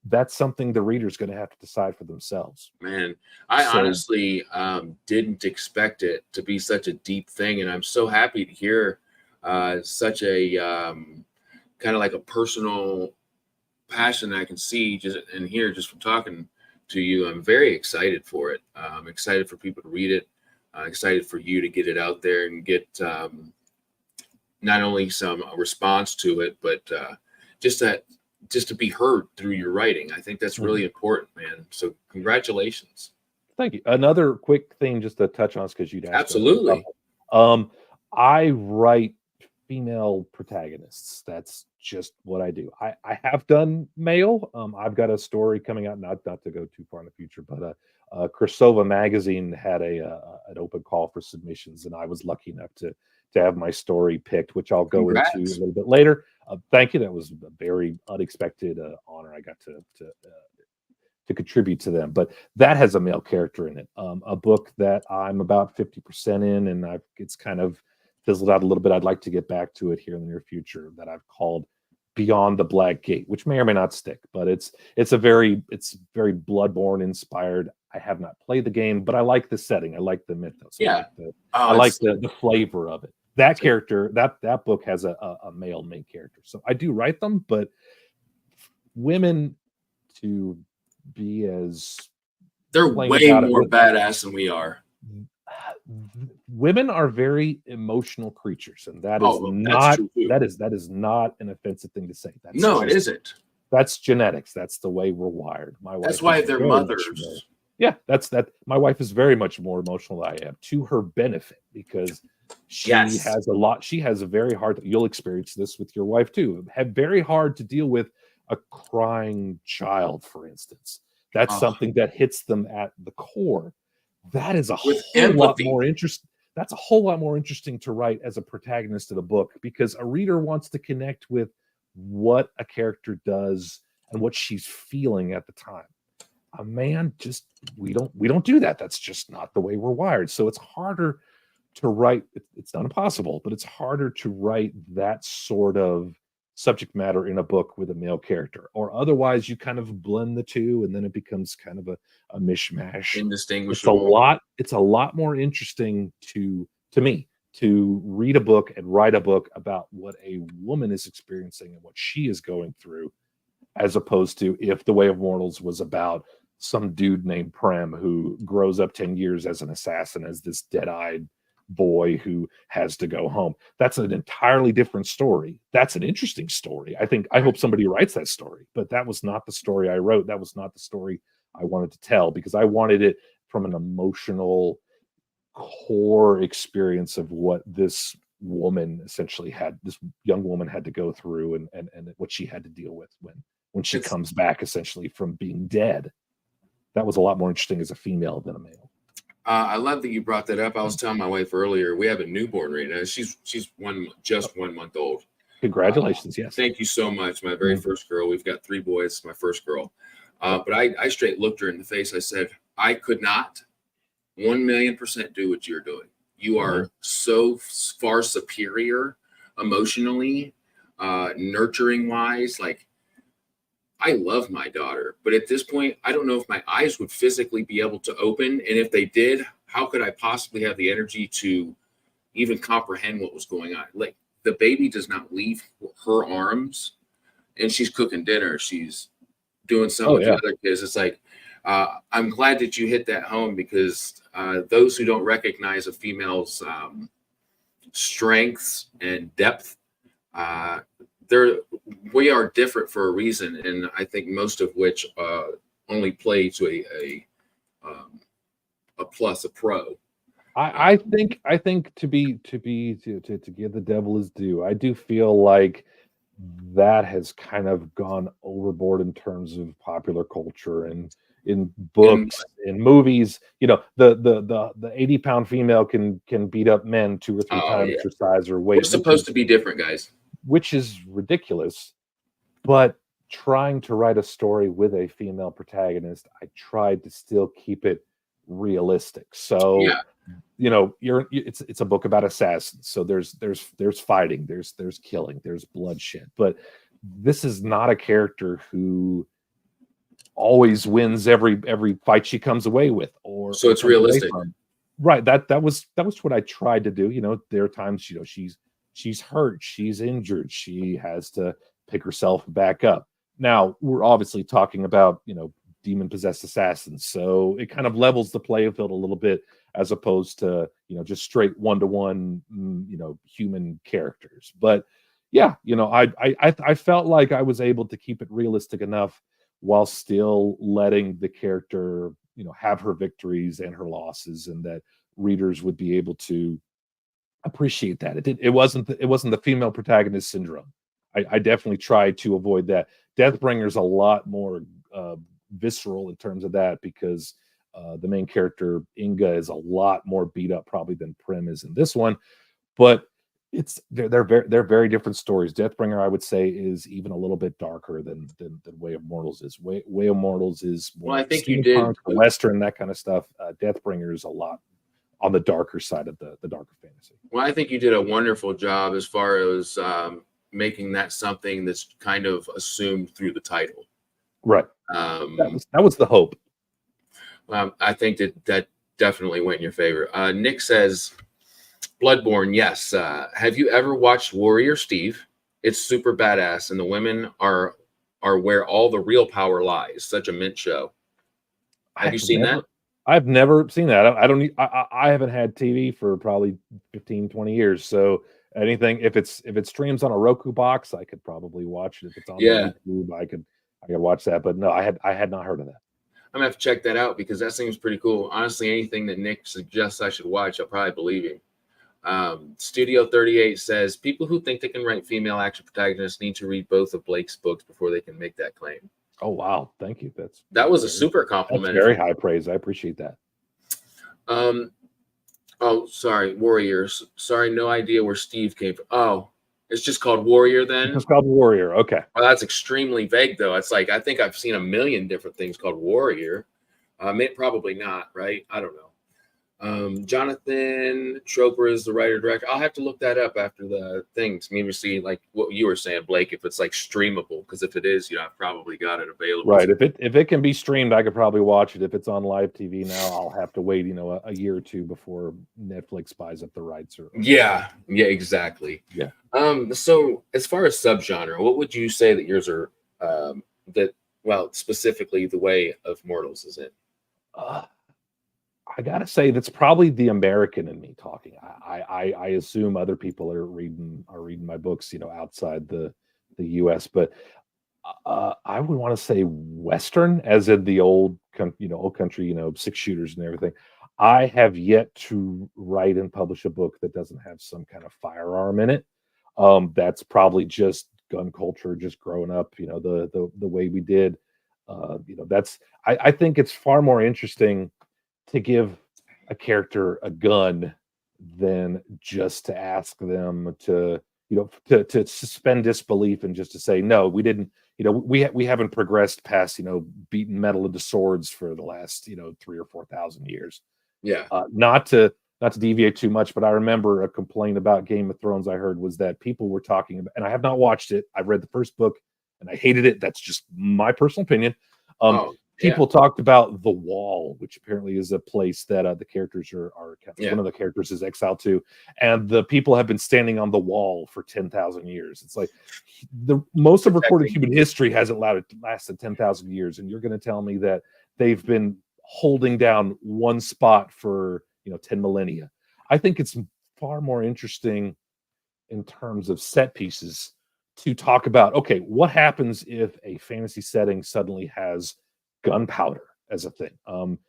that's something the reader's going to have to decide for themselves. Man, I honestly didn't expect it to be such a deep thing, and I'm so happy to hear such a kind of like a personal passion I can see just and hear just from talking to you. I'm very excited for it. I'm excited for people to read it. Excited for you to get it out there and get not only some response to it, but just to be heard through your writing. I think that's really important, man. So congratulations. Thank you. Another quick thing just to touch on, because you'd asked. Absolutely. I write female protagonists. That's just what I do. I have done male. I've got a story coming out, not to go too far in the future, but Kursova magazine had an open call for submissions, and I was lucky enough to have my story picked, which I'll go into a little bit later. Thank you. That was a very unexpected honor. I got to contribute to them, but that has a male character in it. A book that I'm about 50% in, and it's kind of fizzled out a little bit. I'd like to get back to it here in the near future, that I've called Beyond the Black Gate, which may or may not stick, but it's very Bloodborne inspired. I have not played the game, but I like the setting. I like the mythos. Yeah. I like the flavor of it. That character, that book has a male main character. So I do write them, but women to be as they're way more badass than we are. Women are very emotional creatures, and that is not an offensive thing to say. It isn't. That's genetics. That's the way we're wired. My wife. That's why they're mothers. Yeah, that's that. My wife is very much more emotional than I am, to her benefit, because she has a lot. She has a very hard. You'll experience this with your wife too. Have very hard to deal with a crying child, for instance. That's something that hits them at the core. That is a whole lot more interesting. That's a whole lot more interesting to write as a protagonist of the book, because a reader wants to connect with what a character does and what she's feeling at the time. A man, just we don't do that. That's just not the way we're wired. So it's harder to write. It's not impossible, but it's harder to write that sort of subject matter in a book with a male character, or otherwise you kind of blend the two, and then it becomes kind of a mishmash. Indistinguishable. It's a lot more interesting to me to read a book and write a book about what a woman is experiencing and what she is going through, as opposed to if The Way of Mortals was about some dude named Prem who grows up 10 years as an assassin, as this dead-eyed boy who has to go home. That's an entirely different story. That's an interesting story. I hope somebody writes that story, but that was not the story I wrote. That was not the story I wanted to tell, because I wanted it from an emotional core experience of what this woman essentially had, this young woman had to go through, and what she had to deal with when she comes back essentially from being dead. That was a lot more interesting as a female than a male. I love that you brought that up. I was telling my wife earlier, we have a newborn right now. She's just 1 month old. Congratulations. Yes. Thank you so much. My very first girl. We've got 3 boys. My first girl. But I straight looked her in the face. I said, I could not 1,000,000% do what you're doing. You are so far superior emotionally, nurturing wise. Like, I love my daughter, but at this point, I don't know if my eyes would physically be able to open. And if they did, how could I possibly have the energy to even comprehend what was going on? Like, the baby does not leave her arms, and she's cooking dinner. She's doing something with the other kids. It's like, I'm glad that you hit that home, because those who don't recognize a female's strengths and depth Uh, there, we are different for a reason, and I think most of which only play to a plus, a pro. I think to give the devil his due, I do feel like that has kind of gone overboard in terms of popular culture and in And books, in movies. You know, the 80-pound female can beat up men 2 or 3 oh times yeah, their size or we're weight, supposed to be different, guys. which is ridiculous. But trying to write a story with a female protagonist, I tried to still keep it realistic. So Yeah, it's a book about assassins, so there's fighting, there's killing, there's bloodshed, but this is not a character who always wins every fight she comes away with so or it's comes away realistic. from. Right, that was what I tried to do. There are times, she's hurt, she's injured, she has to pick herself back up. Now we're obviously talking about demon possessed assassins, so it kind of levels the playing field a little bit, as opposed to just straight one-to-one human characters. But yeah, I felt like I was able to keep it realistic enough while still letting the character have her victories and her losses, and that readers would be able to appreciate that. It wasn't the female protagonist syndrome. I definitely tried to avoid that. Deathbringer's a lot more visceral in terms of that, because the main character Inga is a lot more beat up probably than Prim is in this one. But they're very different stories. Deathbringer, I would say, is even a little bit darker than Way of Mortals is. Way of Mortals is Well, more I think you did. steampunk, Western, that kind of stuff. Deathbringer is a lot on the darker side of the darker fantasy. Well, I think you did a wonderful job as far as making that something that's kind of assumed through the title. Right. Um, That was the hope. I think that definitely went in your favor. Nick says, Bloodborne, yes. Have you ever watched Warrior Steve? It's super badass, and the women are where all the real power lies. Such a mint show. Have you seen that? I've never seen that. I don't. I haven't had TV for probably 15, 20 years. So anything, if it streams on a Roku box, I could probably watch it. If it's on Yeah, YouTube, I could watch that. But no, I had not heard of that. I'm gonna have to check that out because that seems pretty cool. Honestly, anything that Nick suggests I should watch, I'll probably believe him. Studio 38 says people who think they can write female action protagonists need to read both of Blake's books before they can make that claim. Oh wow, thank you. That was a super compliment. That's very high praise. I appreciate that. Oh, sorry, Warriors. Sorry, no idea where Steve came from. Oh, it's just called Warrior then? It's called Warrior. Okay. Well, that's extremely vague, though. It's like I think I've seen a million different things called Warrior. Probably not, right? I don't know. Jonathan Troper is the writer-director. I'll have to look that up after the things. Maybe see like what you were saying, Blake, if it's like streamable. Because if it is, I've probably got it available. Right. If it can be streamed, I could probably watch it. If it's on live TV now, I'll have to wait, a year or two before Netflix buys up the rights. Yeah, exactly. Yeah. So as far as subgenre, what would you say that yours are specifically the Way of Mortals is in? I gotta say that's probably the American in me talking. I assume other people are reading my books, outside the U.S. But I would want to say Western, as in the old country, 6-shooters and everything. I have yet to write and publish a book that doesn't have some kind of firearm in it. That's probably just gun culture, just growing up, the way we did. I think it's far more interesting to give a character a gun than just to ask them to suspend disbelief and just to say, no, we didn't, we haven't progressed past, beating metal into swords for the last, 3,000 or 4,000 years. Yeah. Not to deviate too much, but I remember a complaint about Game of Thrones I heard was that people were talking about, and I have not watched it. I've read the first book and I hated it. That's just my personal opinion. People talked about the Wall, which apparently is a place that the characters are one of the characters is exiled to, and the people have been standing on the Wall for 10,000 years. It's like the most of recorded human history hasn't lasted 10,000 years, and you're going to tell me that they've been holding down one spot for 10 millennia. I think it's far more interesting in terms of set pieces to talk about, okay, what happens if a fantasy setting suddenly has gunpowder as a thing. Advantage.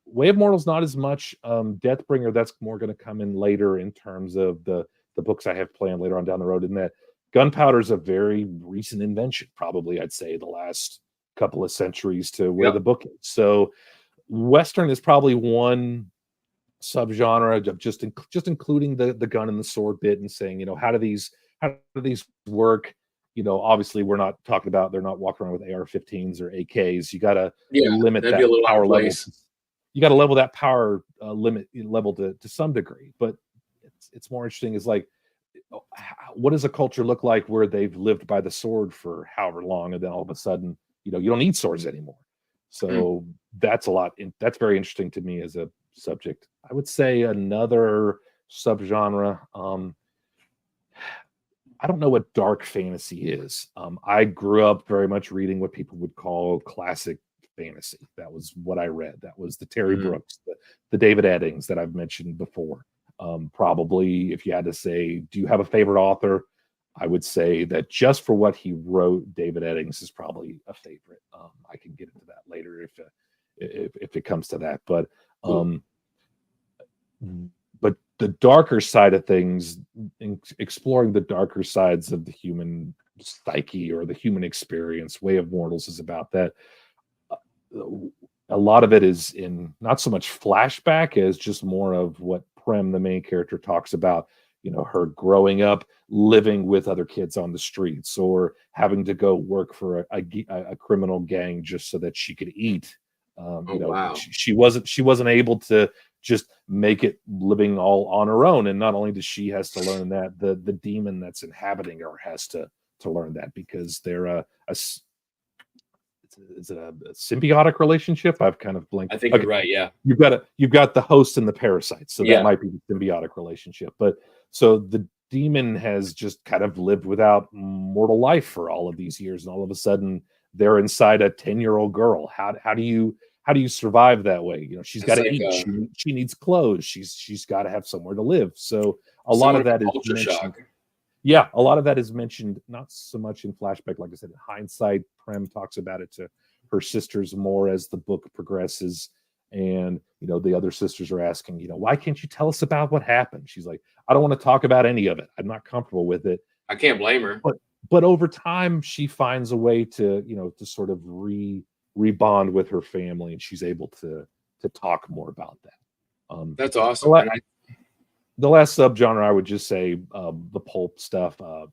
Way of Mortals not as much. Deathbringer, that's more going to come in later in terms of the books I have planned later on down the road. In that, gunpowder is a very recent invention, probably I'd say the last couple of centuries to where the book is. So Western is probably one subgenre of just including the gun and the sword bit and saying, how do these work? Obviously we're not talking about, they're not walking around with AR-15s or AKs. You got to limit that power level. You got to level that power level to some degree. But it's more interesting is like, what does a culture look like where they've lived by the sword for however long, and then all of a sudden, you don't need swords anymore. So that's that's very interesting to me as a subject. I would say another subgenre. I don't know what dark fantasy is. I grew up very much reading what people would call classic fantasy. That was what I read. That was the Terry Brooks, the David Eddings that I've mentioned before. Probably, if you had to say, do you have a favorite author? I would say that just for what he wrote, David Eddings is probably a favorite. I can get into that later if it comes to that. But but the darker side of things, exploring the darker sides of the human psyche or the human experience, Way of Mortals is about that. A lot of it is in not so much flashback as just more of what Prem, the main character, talks about. Her growing up, living with other kids on the streets, or having to go work for a criminal gang just so that she could eat. Wow. She wasn't able to just make it living all on her own, and not only does she has to learn that, the demon that's inhabiting her has to learn that, because they're is it a symbiotic relationship? I've kind of blanked. I think you're right. Yeah, you've got the host and the parasite, so that might be the symbiotic relationship. But so the demon has just kind of lived without mortal life for all of these years, and all of a sudden they're inside a 10-year-old girl. How do you survive that way? She's got to eat. She needs clothes. She's got to have somewhere to live. So a lot of that is mentioned. Yeah, a lot of that is mentioned, not so much in flashback. Like I said, in hindsight, Prem talks about it to her sisters more as the book progresses. And, the other sisters are asking, why can't you tell us about what happened? She's like, I don't want to talk about any of it. I'm not comfortable with it. I can't blame her. But over time, she finds a way to, to sort of rebond with her family, and she's able to talk more about that. That's awesome. The last subgenre, I would just say the pulp stuff. I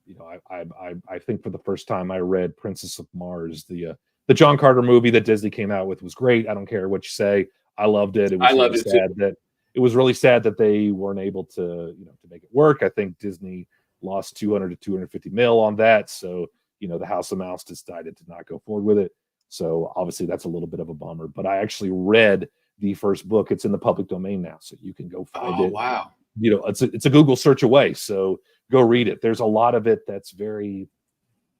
think for the first time I read Princess of Mars, the John Carter movie that Disney came out with was great. I don't care what you say. I loved it. It was really sad that they weren't able to make it work. I think Disney lost 200 to 250 mil on that. So, the House of Mouse decided to not go forward with it. So obviously that's a little bit of a bummer, but I actually read the first book. It's in the public domain now, so you can go find it. Wow. It's a Google search away. So go read it. There's a lot of it that's very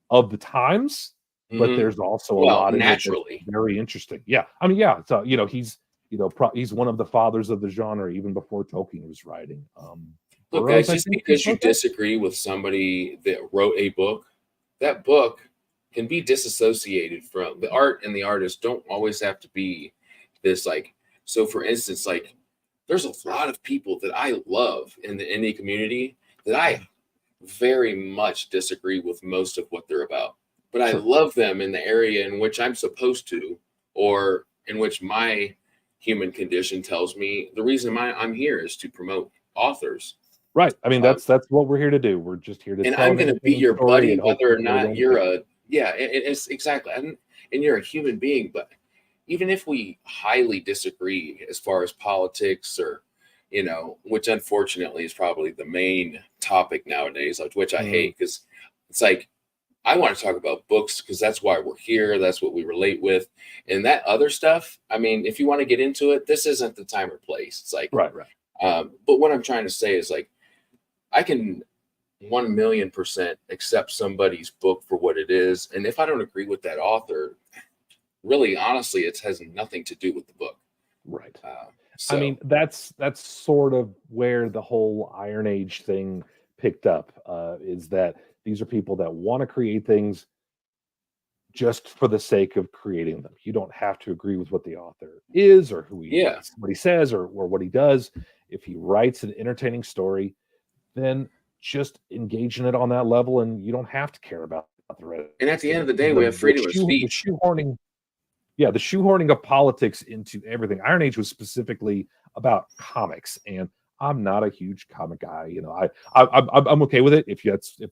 of the times, but there's also a lot of naturally it that's very interesting. Yeah. I mean, yeah. So, he's one of the fathers of the genre, even before Tolkien was writing. Look, guys, just because you disagree with somebody that wrote a book, that book can be disassociated from the art, and the artist don't always have to be this so for instance, there's a lot of people that I love in the indie community that I very much disagree with most of what they're about, but I love them in the area in which I'm supposed to, or in which my human condition tells me the reason I'm here is to promote authors. Right. I mean, that's what we're here to do. We're just here to. And I'm going to be your buddy, whether or not you're it's exactly. And you're a human being, but even if we highly disagree as far as politics or, which unfortunately is probably the main topic nowadays, which I hate, because it's I want to talk about books because that's why we're here. That's what we relate with. And that other stuff, I mean, if you want to get into it, this isn't the time or place. It's right. But what I'm trying to say is I can 1,000,000% accept somebody's book for what it is. And if I don't agree with that author, really, honestly, it has nothing to do with the book. Right. So I mean, that's sort of where the whole Iron Age thing picked up. Is that these are people that want to create things just for the sake of creating them. You don't have to agree with what the author is or yeah. what he says or what he does. If he writes an entertaining story, then just engage in it on that level, and you don't have to care about the rest And at the of end it. of the day, we have freedom of The speech. shoehorning, yeah, the shoehorning of politics into everything. Iron Age was specifically about comics, and I'm not a huge comic guy. You know, I'm okay with it if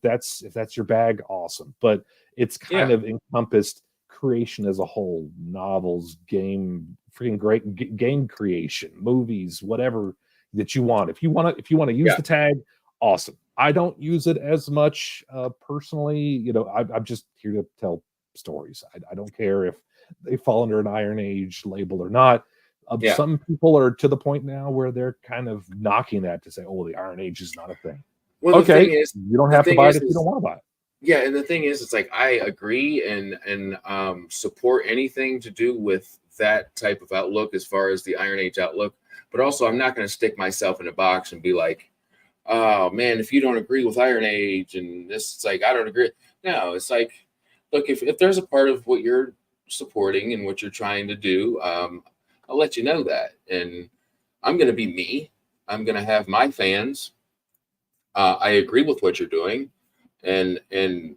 that's your bag, awesome. But it's kind Yeah. of encompassed creation as a whole, novels, freaking great game creation, movies, whatever that you want. If you want to use Yeah. the tag, awesome. I don't use it as much personally. You know, I'm just here to tell stories. I don't care if they fall under an Iron Age label or not. Yeah. Some people are to the point now where they're kind of knocking that to say, "Oh, the Iron Age is not a thing." Well, Okay, you don't the have to thing buy it if you is don't want to buy it. yeah, and the thing is, it's like I agree and support anything to do with that type of outlook as far as the Iron Age outlook. But also, I'm not going to stick myself in a box and be like, "Oh man, if you don't agree with Iron Age and this, it's like I don't agree." No, it's like, look, if there's a part of what you're supporting and what you're trying to do, I'll let you know that, and I'm going to be me. I'm going to have my fans. I agree with what you're doing, and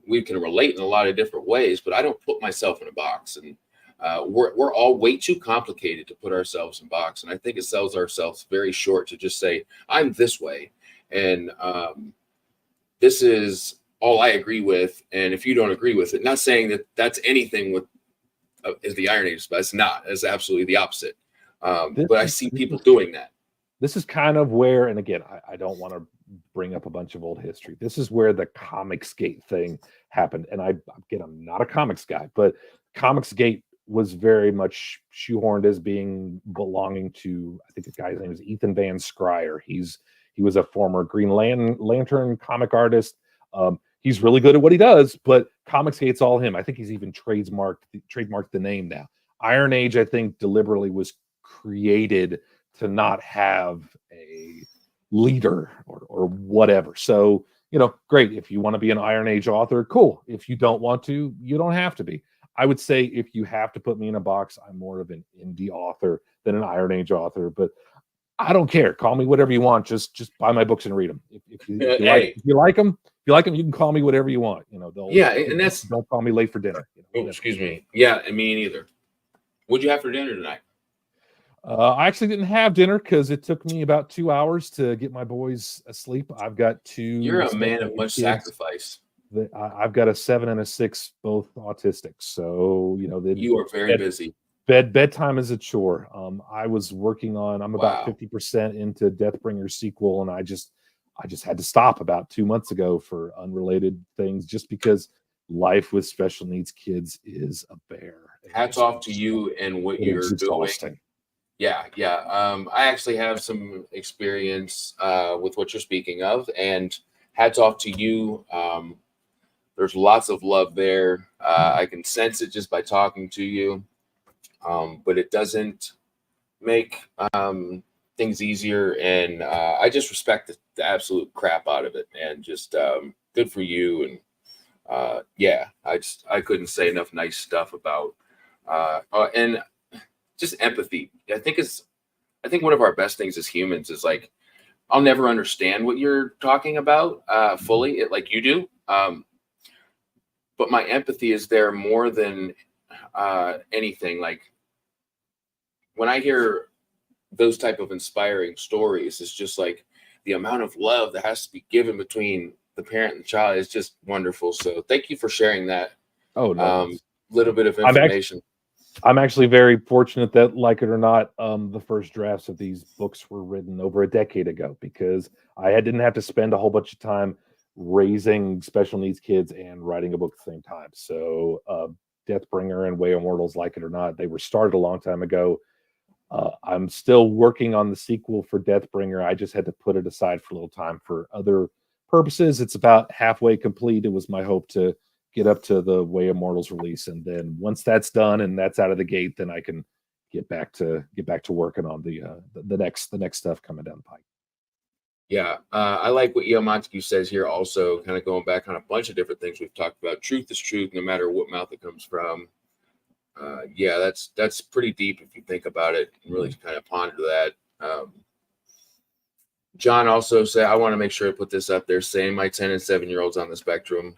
we can relate in a lot of different ways. But I don't put myself in a box, and we're all way too complicated to put ourselves in a box. And I think it sells ourselves very short to just say I'm this way, and this is all I agree with. And if you don't agree with it, not saying that that's anything with is the Iron Age, but it's not. It's absolutely the opposite. This But I is see this people is doing that. this is kind of where, and again, I don't want to bring up a bunch of old history. This is where the Comicsgate thing happened. And I'm not a comics guy, but Comicsgate was very much shoehorned as being belonging to, I think the guy's name is Ethan Van Scrier. He was a former Lantern comic artist. He's really good at what he does, but Comicsgate's all him. I think he's even trademarked the name now. Iron Age, I think, deliberately was created to not have a leader or whatever. So, you know, great. If you want to be an Iron Age author, cool. If you don't want to, you don't have to be. I would say if you have to put me in a box, I'm more of an indie author than an Iron Age author, but I don't care. Call me whatever you want. Just buy my books and read them. If you Hey, like them, you can call me whatever you want. You know, yeah, and that's don't call me late for dinner. You know, oh, whatever. excuse me. Yeah, and me neither. What'd you have for dinner tonight? I actually didn't have dinner because it took me about 2 hours to get my boys asleep. I've got You're two a man special of much kids. sacrifice. I've got a 7 and a 6, both autistic. So you know, You are very busy. bedtime is a chore. I was working on. I'm about Wow. 50% into Deathbringer sequel, and I just had to stop about 2 months ago for unrelated things, just because life with special needs kids is a bear. Hats off to you and what It is you're doing. exhausting. Yeah, yeah. I actually have some experience with what you're speaking of, and hats off to you. There's lots of love there. I can sense it just by talking to you, but it doesn't make things easier. And I just respect the absolute crap out of it, and just good for you. And yeah, I couldn't say enough nice stuff about and just empathy. I think one of our best things as humans is like I'll never understand what you're talking about fully, like you do. But my empathy is there more than anything. Like when I hear those type of inspiring stories, it's just like the amount of love that has to be given between the parent and the child is just wonderful. So thank you for sharing that Oh no, little bit of I'm actually information. I'm actually very fortunate that, like it or not, the first drafts of these books were written over a decade ago, because didn't have to spend a whole bunch of time raising special needs kids and writing a book at the same time. So, Deathbringer and Way of Mortals, like it or not, they were started a long time ago. I'm still working on the sequel for Deathbringer. I just had to put it aside for a little time for other purposes. It's about halfway complete. It was my hope to get up to the Way of Mortals release, and then once that's done and that's out of the gate, then I can get back to working on the next stuff coming down the pike. Yeah, I like what E.L. Montague says here also, kind of going back on a bunch of different things we've talked about. Truth is truth, no matter what mouth it comes from. Yeah, that's pretty deep if you think about it and really kind of ponder that. John also said, I want to make sure I put this up there, saying my 10 and 7-year-olds on the spectrum.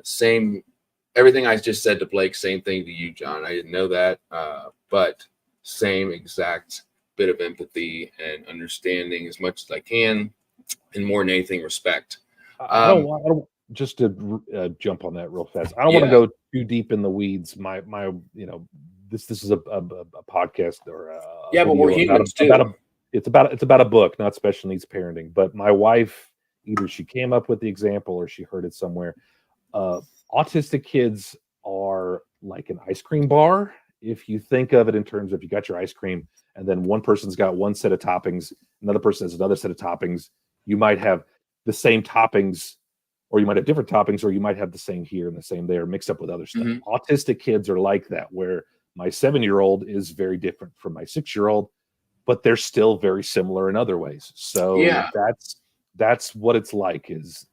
Same, everything I just said to Blake, same thing to you, John. I didn't know that, but same exact bit of empathy and understanding as much as I can, and more than anything, respect. I don't just to jump on that real fast. I don't want to go too deep in the weeds. My this is a podcast or but we're humans too. It's about a book, not special needs parenting. But my wife, either she came up with the example or she heard it somewhere. Autistic kids are like an ice cream bar. If you think of it in terms of you got your ice cream and then one person's got one set of toppings, another person has another set of toppings, you might have the same toppings, or you might have different toppings, or you might have the same here and the same there mixed up with other stuff. Mm-hmm. Autistic kids are like that, where my 7-year-old is very different from my 6-year-old, but they're still very similar in other ways. So that's what it's like, is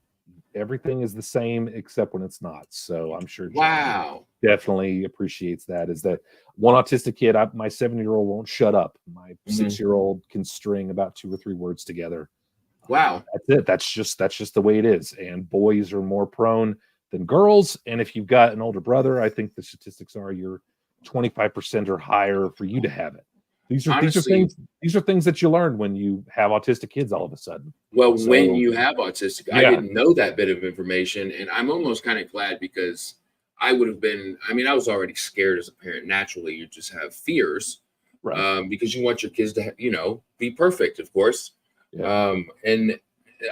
everything is the same except when it's not. So I'm sure John definitely appreciates that. Is that one autistic kid, my 7-year-old won't shut up. My 6-year-old can string about 2 or 3 words together. Wow. That's it. That's just the way it is. And boys are more prone than girls. And if you've got an older brother, I think the statistics are you're 25% or higher for you to have it. These are things that you learn when you have autistic kids all of a sudden. Well, when you have autistic, I didn't know that bit of information, and I'm almost kind of glad, because I would have been. I mean, I was already scared as a parent. Naturally, you just have fears, right? Because you want your kids to, be perfect, of course. Yeah. And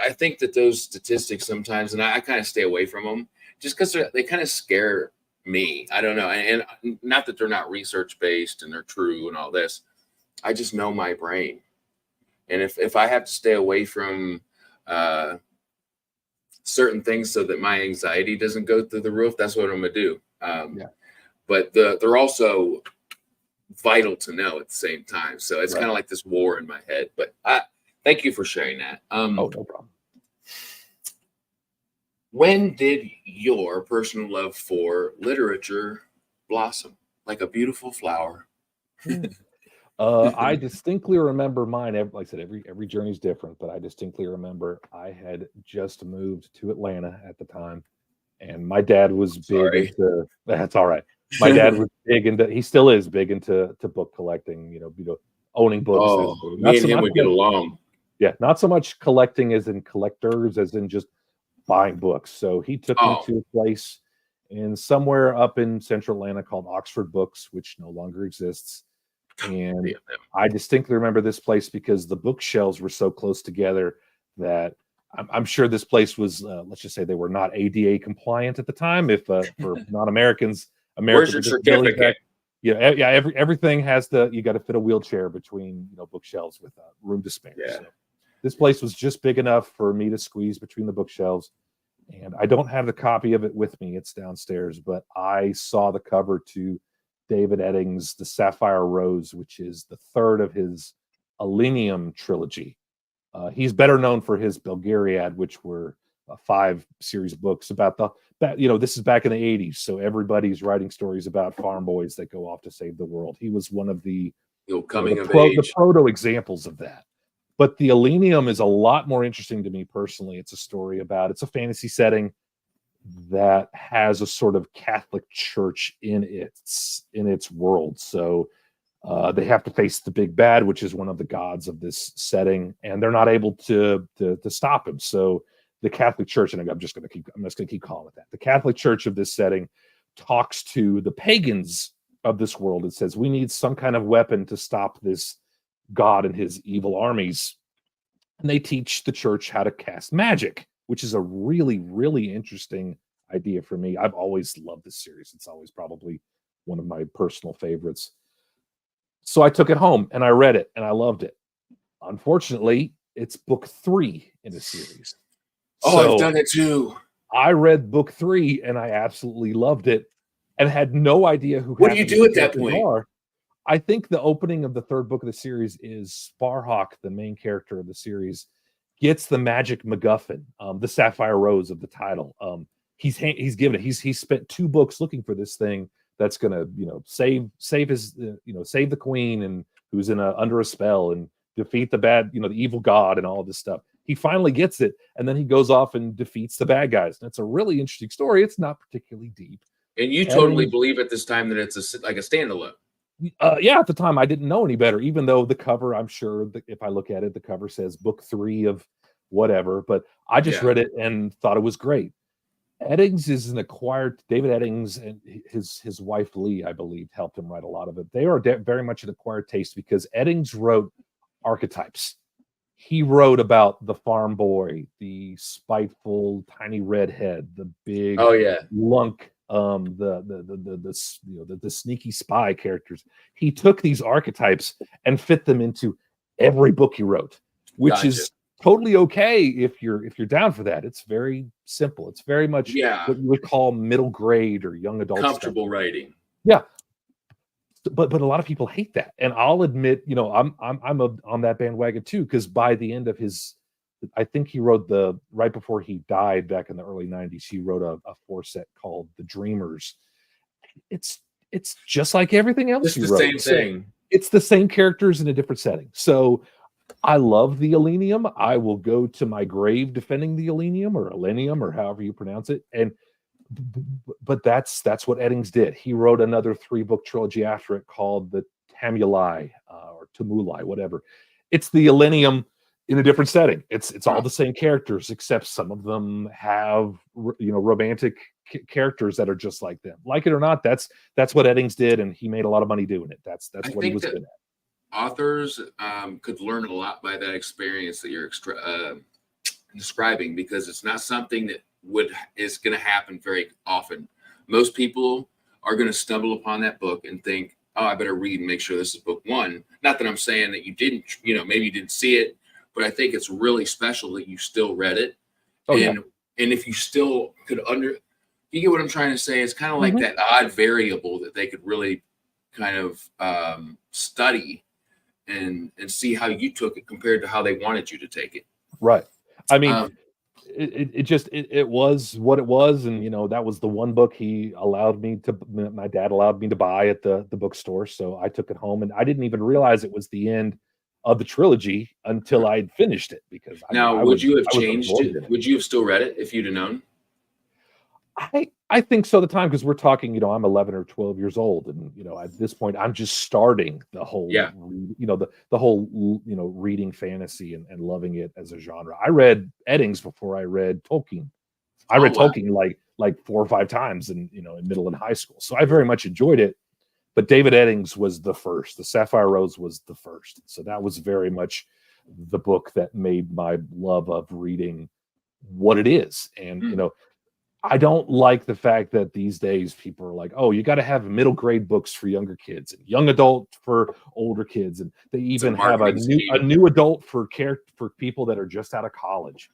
I think that those statistics sometimes, and I kind of stay away from them, just because they kind of scare me. I don't know, and not that they're not research based and they're true and all this. I just know my brain. And if I have to stay away from certain things so that my anxiety doesn't go through the roof, that's what I'm going to do. But they're also vital to know at the same time. So it's kind of like this war in my head. But thank you for sharing that. No problem. When did your personal love for literature blossom like a beautiful flower? I distinctly remember mine. Like I said, every journey's different, but I distinctly remember I had just moved to Atlanta at the time, and my dad was big into. That's all right. My dad was big into. He still is big into book collecting. Owning books. Oh, me and him would get along. Yeah, not so much collecting as in collectors, as in just buying books. So he took me to a place in somewhere up in central Atlanta called Oxford Books, which no longer exists. And I distinctly remember this place because the bookshelves were so close together that I'm sure this place was, let's just say they were not ADA compliant at the time. If for non-Americans, where's your certificate? Everything has you got to fit a wheelchair between bookshelves with room to spare. Yeah. So this place was just big enough for me to squeeze between the bookshelves. And I don't have the copy of it with me. It's downstairs, but I saw the cover to David Eddings' The Sapphire Rose, which is the third of his Elenium trilogy. He's better known for his Belgariad, which were 5 series books about this is back in the 80s. So everybody's writing stories about farm boys that go off to save the world. He was one of the proto examples of that. But the Elenium is a lot more interesting to me personally. It's a story it's a fantasy setting that has a sort of Catholic Church in its world. So they have to face the big bad, which is one of the gods of this setting, and they're not able to stop him. So the Catholic Church, and I'm just going to keep calling it that. The Catholic Church of this setting talks to the pagans of this world and says, we need some kind of weapon to stop this god and his evil armies. And they teach the church how to cast magic, which is a really, really interesting idea for me. I've always loved this series. It's always probably one of my personal favorites. So I took it home and I read it and I loved it. Unfortunately, it's book 3 in the series. So I've done it too. I read book 3 and I absolutely loved it and had no idea who. What do you do at that point? I think the opening of the third book of the series is Sparhawk, the main character of the series, gets the magic MacGuffin, the Sapphire Rose of the title. He's given it. He's spent 2 books looking for this thing that's gonna, save his, save the queen and who's under a spell and defeat the bad, the evil god and all this stuff. He finally gets it, and then he goes off and defeats the bad guys. And it's a really interesting story. It's not particularly deep. And you totally believe at this time that it's like a standalone. Yeah, at the time I didn't know any better, even though the cover, I'm sure that if I look at it, the cover says book 3 of whatever, but I just read it and thought it was great. Eddings is an acquired, David Eddings and his wife Lee, I believe, helped him write a lot of it. They are very much an acquired taste because Eddings wrote archetypes. He wrote about the farm boy, the spiteful tiny redhead, the big lunk, the sneaky spy characters. He took these archetypes and fit them into every book he wrote, which is totally okay if you're down for that. It's very simple. It's very much what you would call middle grade or young adult comfortable writing. Yeah. But a lot of people hate that, and I'll admit, I'm on that bandwagon too, because by the end of his, I think he wrote right before he died back in the early 90s, he wrote a 4-set called The Dreamers. It's just like everything else he wrote. Same thing. It's the same characters in a different setting. So I love the Elenium. I will go to my grave defending the Elenium or Elenium or however you pronounce it. But that's what Eddings did. He wrote another 3-book trilogy after it called the Tamuli or Tamuli, whatever. It's the Elenium in a different setting. It's all the same characters, except some of them have romantic characters that are just like them. Like it or not, that's what Eddings did, and he made a lot of money doing it. That's what he was good at. Authors could learn a lot by that experience that you're describing, because it's not something that is going to happen very often. Most people are going to stumble upon that book and think, oh, I better read and make sure this is book 1. Not that I'm saying that you didn't, maybe you didn't see it, but I think it's really special that you still read it. And if you still could you get what I'm trying to say? It's kind of like that odd variable that they could really kind of study and see how you took it compared to how they wanted you to take it. Right. I mean, it was what it was, and that was the one book my dad allowed me to buy at the bookstore, so I took it home, and I didn't even realize it was the end of the trilogy until I'd finished it. Because would you have changed it? Would you have still read it if you'd have known? I think so. The time, because we're talking, I'm 11 or 12 years old, and at this point I'm just starting the whole the whole reading fantasy and loving it as a genre. I read Eddings before I read Tolkien. I read Tolkien like 4 or 5 times in middle and high school, so I very much enjoyed it. But David Eddings was the first. The Sapphire Rose was the first, so that was very much the book that made my love of reading what it is. And I don't like the fact that these days people are like, oh, you got to have middle grade books for younger kids and young adult for older kids, and they even have a new adult for people that are just out of college.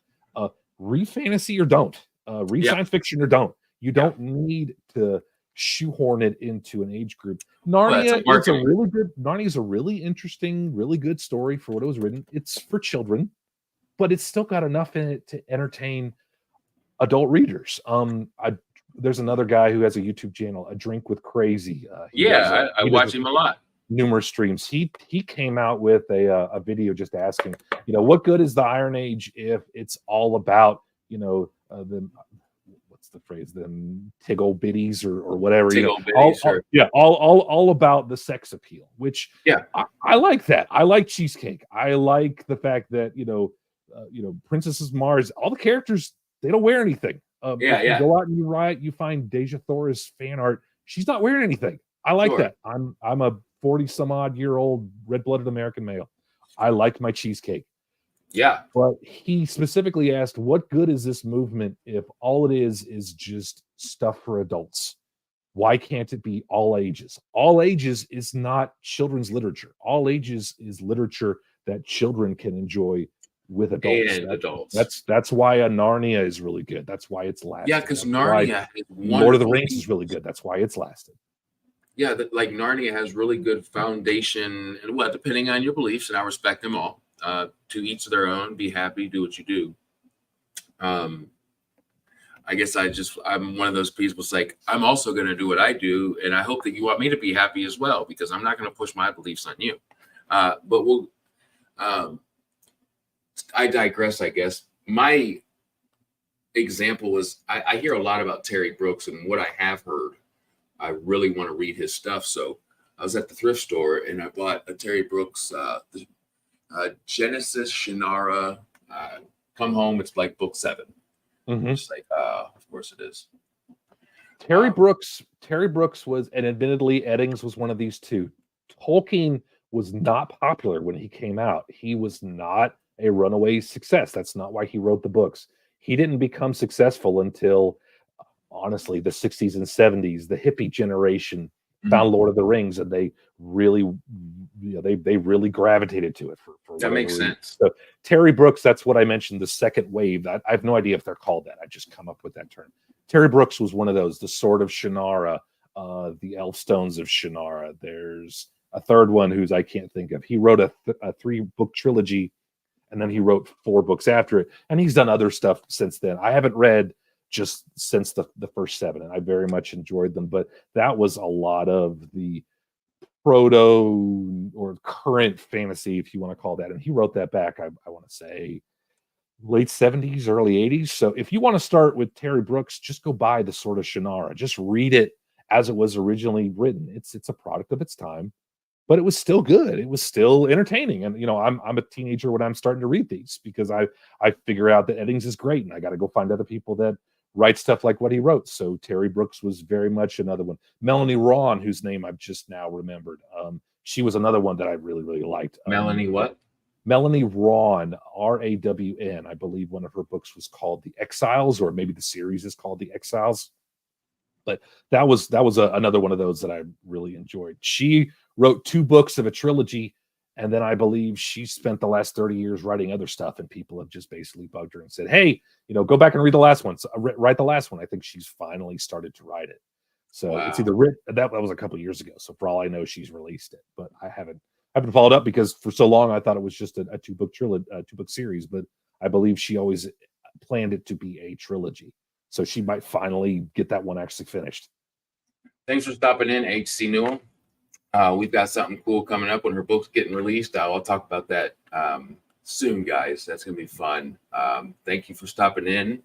Read fantasy or don't. Read science fiction or don't. You don't need to shoehorn it into an age group. Narnia is a really interesting, really good story for what it was written. It's for children, but it's still got enough in it to entertain adult readers. There's another guy who has a YouTube channel, A Drink with Crazy. I watch him a lot. Numerous streams. He came out with a video just asking, what good is the Iron Age if it's all about the what's the phrase, them tiggle bitties or whatever. All about the sex appeal. Which I like that. I like cheesecake. I like the fact that Princesses Mars. All the characters. They don't wear anything. You go out and you find Deja Thora's fan art. She's not wearing anything. I like that. I'm a 40-some-odd-year-old red-blooded American male. I like my cheesecake. Yeah. But he specifically asked, what good is this movement if all it is just stuff for adults? Why can't it be all ages? All ages is not children's literature. All ages is literature that children can enjoy with adults. And adults. That's why a Narnia is really good. That's why it's lasted. Yeah, because Narnia, Lord of the Rings is really good. That's why it's lasted. yeah, that like Narnia has really good foundation, and what depending on your beliefs, and I respect them all. To each their own. Be happy, do what you do. Um, I guess I'm one of those people. It's like I'm also going to do what I do, and I hope that you want me to be happy as well because I'm not going to push my beliefs on you. But we'll. Um, I digress. I guess my example is I hear a lot about Terry Brooks, and what I have heard, I really want to read his stuff. So I was at the thrift store and I bought a Terry Brooks Genesis Shannara. Come home, it's like book 7. It's like, of course it is. Terry Brooks was, and admittedly, Eddings was one of these two. Tolkien was not popular when he came out. He was not a runaway success. That's not why he wrote the books. He didn't become successful until, honestly, the 60s and 70s. The hippie generation found Lord of the Rings, and they really, they really gravitated to it for that makes sense. So Terry Brooks, that's what I mentioned, the second wave. I have no idea if they're called that. I just come up with that term. Terry Brooks was one of those, the Sword of Shannara, the Elfstones of Shannara. There's a third one who's I can't think of. He wrote a 3-book trilogy, and then he wrote 4 books after it, and he's done other stuff since then. I haven't read just since the first 7, and I very much enjoyed them, but that was a lot of the proto or current fantasy, if you want to call that. And he wrote that back, I want to say, late 70s, early 80s. So if you want to start with Terry Brooks, just go buy The Sword of Shannara. Just read it as it was originally written. It's a product of its time, but it was still good. It was still entertaining. And I'm a teenager when I'm starting to read these because I figure out that Eddings is great, and I got to go find other people that write stuff like what he wrote. So Terry Brooks was very much another one. Melanie Rawn, whose name I've just now remembered, she was another one that I really, really liked. Melanie what? Melanie Rawn, Rawn. I believe one of her books was called The Exiles, or maybe the series is called The Exiles. But that was another one of those that I really enjoyed. She wrote 2 books of a trilogy, and then I believe she spent the last 30 years writing other stuff, and people have just basically bugged her and said, hey, go back and read the last one. So, write the last one. I think she's finally started to write it. So It's either written, that was a couple years ago. So for all I know, she's released it, but I haven't followed up because for so long I thought it was just a 2-book trilogy, 2-book series, but I believe she always planned it to be a trilogy. So she might finally get that one actually finished. Thanks for stopping in, HC Newell. We've got something cool coming up when her book's getting released. I'll talk about that soon, guys. That's going to be fun. Thank you for stopping in.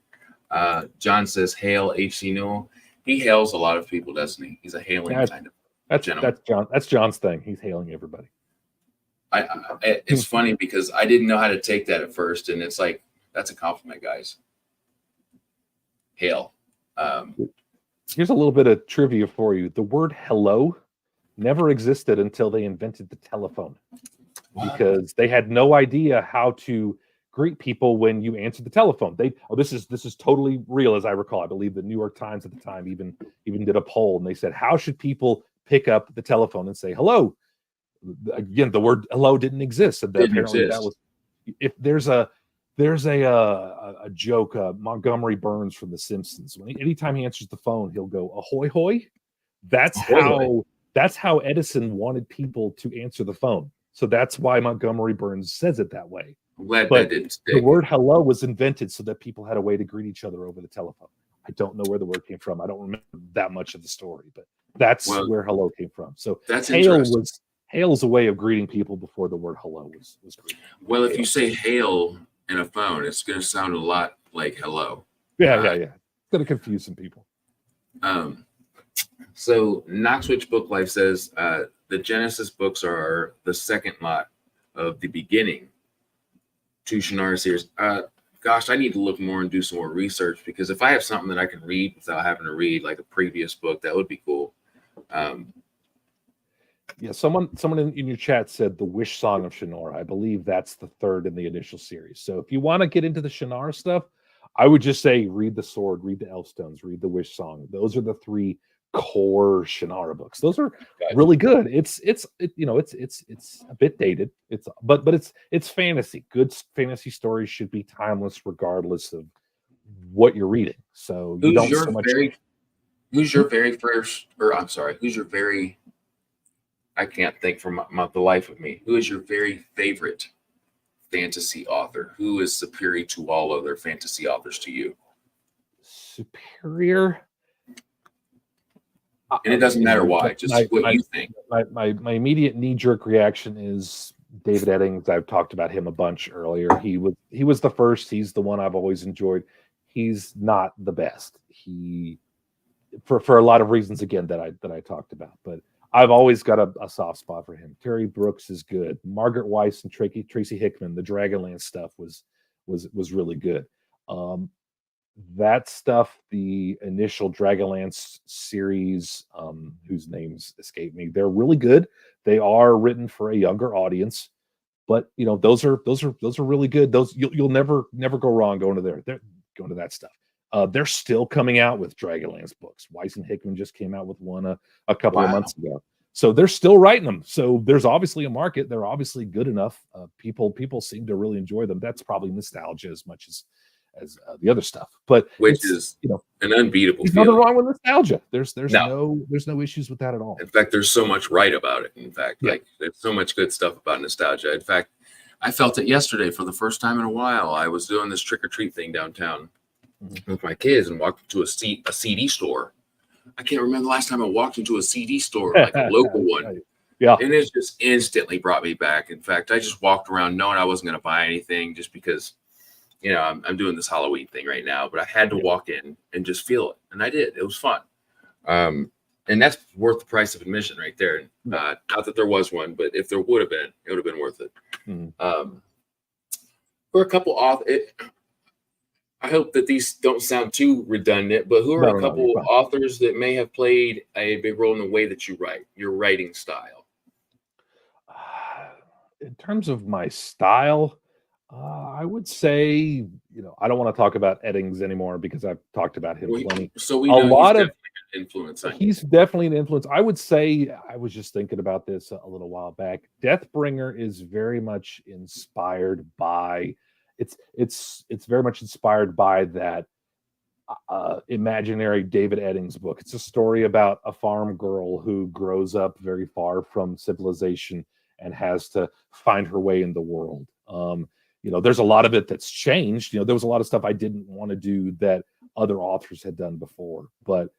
John says, hail HC Newell. He hails a lot of people, doesn't he? He's a hailing kind of gentleman. That's John's thing. He's hailing everybody. It's funny because I didn't know how to take that at first, and it's like, that's a compliment, guys. Hail. Here's a little bit of trivia for you. The word hello never existed until they invented the telephone. Wow. Because they had no idea how to greet people when you answered the telephone. This is totally real, as I recall. I believe the New York Times at the time even did a poll, and they said, how should people pick up the telephone and say hello? Again, the word hello didn't exist. And apparently that was, if there's a joke, Montgomery Burns from The Simpsons, anytime he answers the phone, he'll go ahoy hoy. That's how Edison wanted people to answer the phone. So that's why Montgomery Burns says it that way. I'm glad that didn't stick. The word hello was invented so that people had a way to greet each other over the telephone. I don't know where the word came from. I don't remember that much of the story, but that's where hello came from. So that's hail's a way of greeting people before the word hello was greeted. Well, if you say hail in a phone, it's going to sound a lot like hello. Yeah. It's going to confuse some people. So Knoxwich Book Life says the Genesis books are the second lot of the beginning to Shannara series. Gosh, I need to look more and do some more research, because if I have something that I can read without having to read like a previous book, that would be cool. Yeah, someone in your chat said the Wish Song of Shannara. I believe that's the third in the initial series. So if you want to get into the Shannara stuff, I would just say read the Sword, read the Elfstones, read the Wish Song. Those are the 3 core Shannara books. Those are really good. It's a bit dated. But it's fantasy. Good fantasy stories should be timeless regardless of what you're reading. So you don't so much. Who's your very first, or I'm sorry, who's your very, I can't think for the life of me. Who is your very favorite fantasy author? Who is superior to all other fantasy authors to you? Superior. And it doesn't matter why, just what you think. My immediate knee-jerk reaction is David Eddings. I've talked about him a bunch earlier. He was the first. He's the one I've always enjoyed. He's not the best. He for a lot of reasons again that I talked about, but I've always got a soft spot for him. Terry Brooks is good. Margaret Weiss and Tracy Hickman, the Dragonlance stuff was really good. That stuff, the initial Dragonlance series, whose names escape me, they're really good. They are written for a younger audience, but those are really good. Those you'll never go wrong going to that stuff. They're still coming out with Dragonlance books. Weiss and Hickman just came out with one a couple of months ago. So they're still writing them. So there's obviously a market. They're obviously good enough. People seem to really enjoy them. That's probably nostalgia as much as the other stuff, but which is an unbeatable. There's nothing wrong with nostalgia. There's no issues with that at all. In fact, there's so much right about it. In fact, like there's so much good stuff about nostalgia. In fact, I felt it yesterday for the first time in a while. I was doing this trick or treat thing downtown with my kids and walked into a CD store. I can't remember the last time I walked into a CD store, like a local one. Yeah, and it just instantly brought me back. In fact, I just walked around knowing I wasn't going to buy anything just because. I'm doing this Halloween thing right now, but I had to walk in and just feel it. And I did. It was fun. And that's worth the price of admission right there. Not that there was one, but if there would have been, it would have been worth it. For a couple authors, I hope that these don't sound too redundant, but who are a couple authors that may have played a big role in the way that you write, your writing style? In terms of my style, I would say, I don't want to talk about Eddings anymore because I've talked about him plenty. So we know he's definitely an influence. He's definitely an influence. I would say, I was just thinking about this a little while back. Deathbringer is very much inspired by, it's very much inspired by that imaginary David Eddings book. It's a story about a farm girl who grows up very far from civilization and has to find her way in the world. There's a lot of it that's changed. There was a lot of stuff I didn't want to do that other authors had done before. But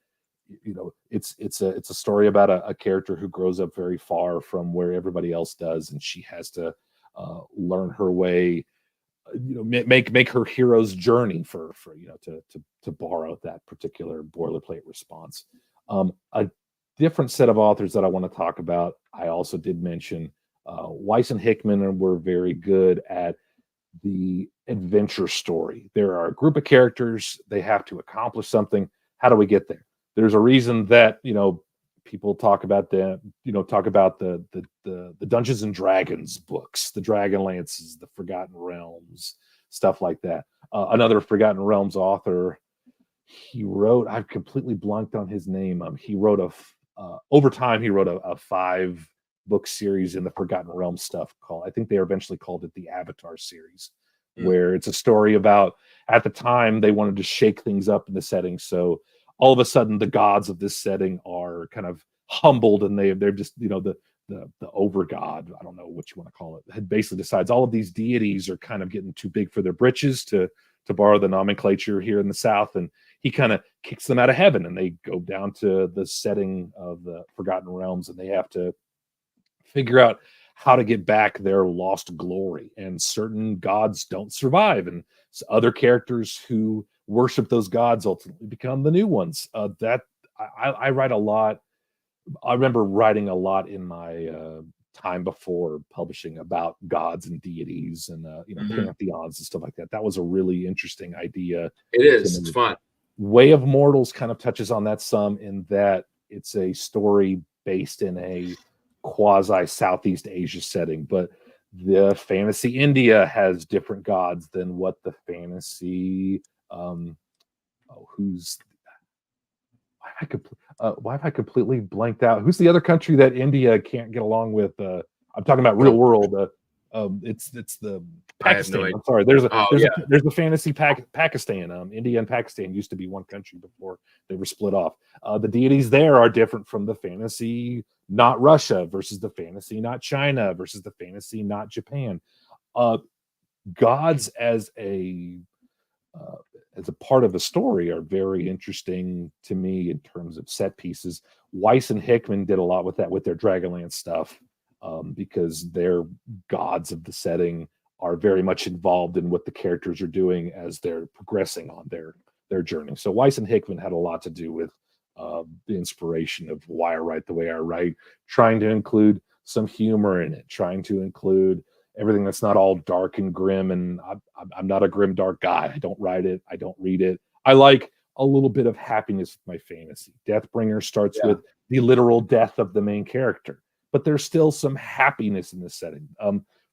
it's a story about a character who grows up very far from where everybody else does, and she has to learn her way. Make her hero's journey to borrow that particular boilerplate response. A different set of authors that I want to talk about. I also did mention Weiss and Hickman were very good at the adventure story. There are a group of characters, they have to accomplish something. How do we get there? There's a reason that people talk about the Dungeons and Dragons books, the Dragonlances, the Forgotten Realms, stuff like that. Another Forgotten Realms author, I've completely blanked on his name. He wrote over time he wrote a 5-book series in the Forgotten Realms stuff I think they eventually called it the Avatar series, where it's a story about, at the time, they wanted to shake things up in the setting. So all of a sudden the gods of this setting are kind of humbled, and they're just, the over god, I don't know what you want to call it, basically decides all of these deities are kind of getting too big for their britches, to borrow the nomenclature here in the South. And he kind of kicks them out of heaven, and they go down to the setting of the Forgotten Realms, and they have to figure out how to get back their lost glory. And certain gods don't survive, and other characters who worship those gods ultimately become the new ones. I write a lot. I remember writing a lot in my time before publishing about gods and deities and pantheons and stuff like that. That was a really interesting idea. It is. It's fun. Way of Mortals kind of touches on that some, in that it's a story based in a quasi Southeast Asia setting, but the fantasy India has different gods than what the fantasy why have I completely blanked out? Who's the other country that India can't get along with? I'm talking about real world. It's the I have no Pakistan. idea. I'm sorry. There's Yeah. there's a fantasy Pakistan. India and Pakistan used to be one country before they were split off. The deities there are different from the fantasy not Russia versus the fantasy not China versus the fantasy not Japan. Gods as a part of a story are very interesting to me in terms of set pieces. Weiss and Hickman did a lot with that with their Dragonlance stuff, because their gods of the setting are very much involved in what the characters are doing as they're progressing on their journey. So Weiss and Hickman had a lot to do with the inspiration of why I write the way I write, trying to include some humor in it, trying to include everything that's not all dark and grim. And I'm not a grim, dark guy. I don't write it. I don't read it. I like a little bit of happiness with my fantasy. Deathbringer starts with the literal death of the main character, but there's still some happiness in the setting.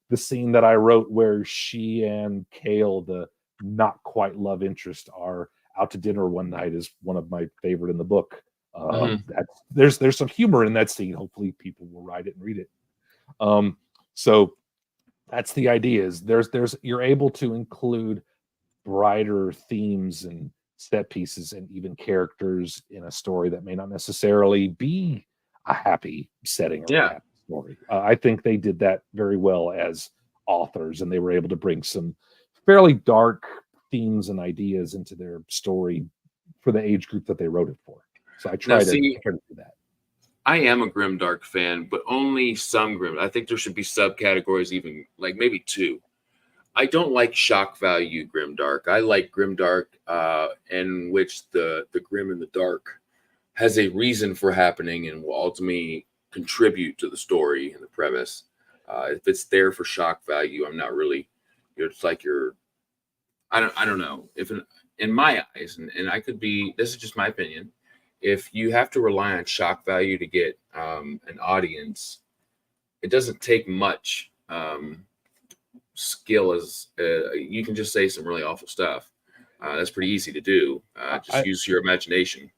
The scene that I wrote where she and Kale, the not quite love interest, are out to dinner one night is one of my favorite in the book. There's some humor in that scene. Hopefully people will write it and read it. So that's the idea, is you're able to include brighter themes and set pieces and even characters in a story that may not necessarily be a happy setting or a happy story. I think they did that very well as authors, and they were able to bring some fairly dark themes and ideas into their story for the age group that they wrote it for. So I try to do that. I am a grimdark fan, but only some grim. I think there should be subcategories, even like maybe 2. I don't like shock value grimdark. I like grimdark in which the grim and the dark has a reason for happening and will ultimately contribute to the story and the premise. If it's there for shock value, I'm not really. It's like I don't know. If in my eyes, and I could be. This is just my opinion. If you have to rely on shock value to get an audience, it doesn't take much skill. As you can just say some really awful stuff. That's pretty easy to do. Just use your imagination.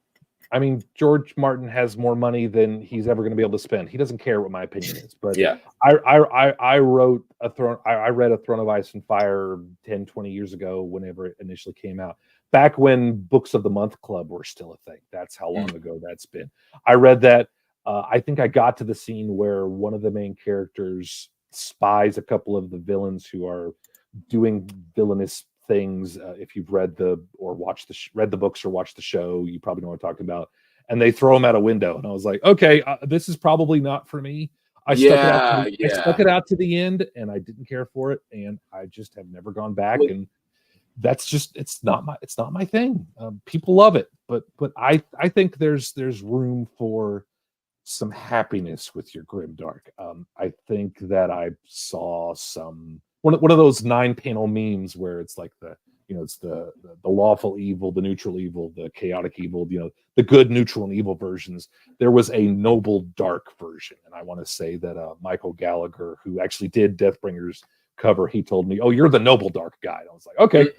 I mean, George Martin has more money than he's ever going to be able to spend. He doesn't care what my opinion is. But yeah, I wrote a throne. I read A Throne of Ice and Fire 10, 20 years ago, whenever it initially came out. Back when Books of the Month Club were still a thing. That's how long ago that's been. I read that. I think I got to the scene where one of the main characters spies a couple of the villains who are doing villainous things. If you've read the books or watched the show, you probably know what I'm talking about. And they throw him out a window, and I was like, okay, this is probably not for me. I stuck it out to the end, and I didn't care for it, and I just have never gone back. And that's just it's not my thing. People love it, but I think there's room for some happiness with your grimdark. I think that I saw some one of those 9-panel memes where it's like it's the lawful evil, the neutral evil, the chaotic evil, the good, neutral, and evil versions. There was a noble dark version, and I want to say that Michael Gallagher, who actually did Deathbringer's cover, he told me, "Oh, you're the noble dark guy." And I was like, "Okay,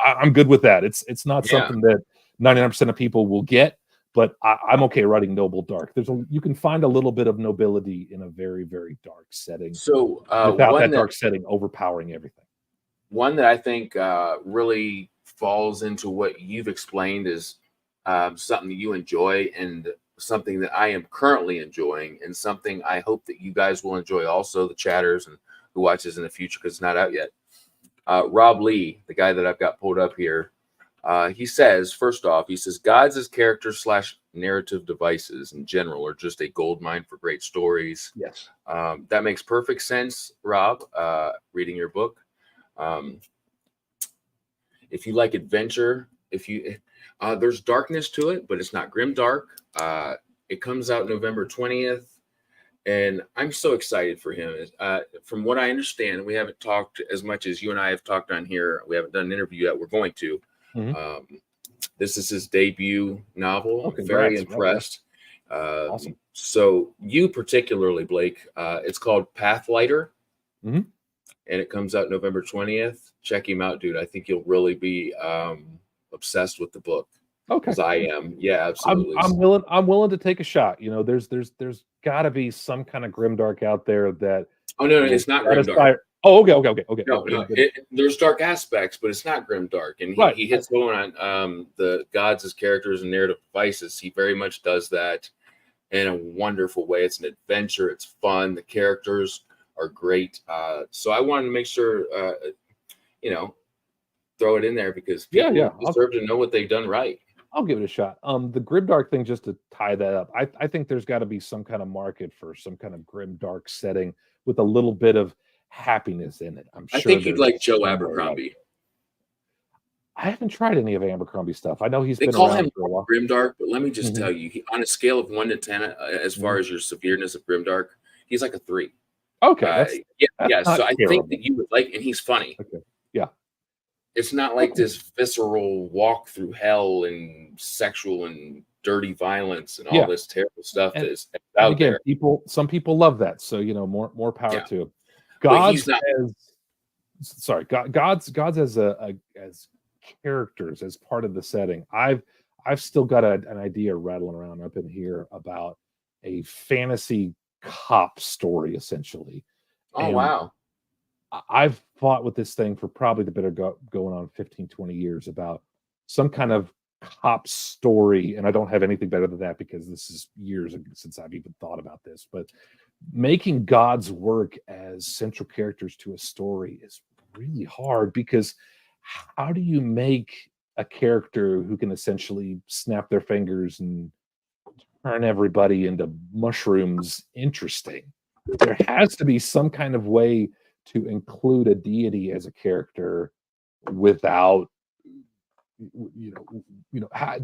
I'm good with that." It's not something that 99% of people will get, but I'm okay writing noble dark. You can find a little bit of nobility in a very, very dark setting. So without that dark setting overpowering everything. One that I think really falls into what you've explained is something that you enjoy, and something that I am currently enjoying, and something I hope that you guys will enjoy also, the chatters and who watches in the future, because it's not out yet. Rob Lee, the guy that I've got pulled up here, he says, first off, gods as characters / narrative devices in general are just a gold mine for great stories. Yes. That makes perfect sense, Rob, reading your book. If you like adventure, there's darkness to it, but it's not grim dark. It comes out November 20th. And I'm so excited for him. From what I understand, we haven't talked as much as you and I have talked on here. We haven't done an interview yet. We're going to. Mm-hmm. This is his debut novel. I'm very impressed. Awesome. So you particularly, Blake, it's called Pathlighter. Mm-hmm. And it comes out November 20th. Check him out, dude. I think you'll really be obsessed with the book. Okay. Because I am. Yeah, absolutely. I'm willing to take a shot. There's got to be some kind of grimdark out there that. Oh no, it's not grimdark. Oh, okay. No, there's dark aspects, but it's not grim dark. And Right. he hits home on the gods as characters and narrative devices. He very much does that in a wonderful way. It's an adventure. It's fun. The characters are great. So I wanted to make sure, throw it in there because people deserve to know what they've done right. I'll give it a shot. The grimdark thing, just to tie that up, I think there's got to be some kind of market for some kind of grimdark setting with a little bit of happiness in it. I think you'd like Joe Abercrombie. I haven't tried any of Abercrombie stuff. I know they been call around him for a while. Grimdark, but let me just tell you, on a scale of 1 to 10, as far as your severeness of Grimdark, he's like a 3. Okay, that's so I think that you would like, and he's funny. Okay, yeah. It's not like this visceral walk through hell and sexual and dirty violence and all this terrible stuff that is out there. Some people love that, so more power to him. Gods as characters, as part of the setting. I've still got an idea rattling around up in here about a fantasy cop story, essentially. Wow. I've fought with this thing for probably the better going on 15, 20 years about some kind of cop story. And I don't have anything better than that because this is years since I've even thought about this. But making gods work as central characters to a story is really hard because how do you make a character who can essentially snap their fingers and turn everybody into mushrooms interesting? There has to be some kind of way to include a deity as a character without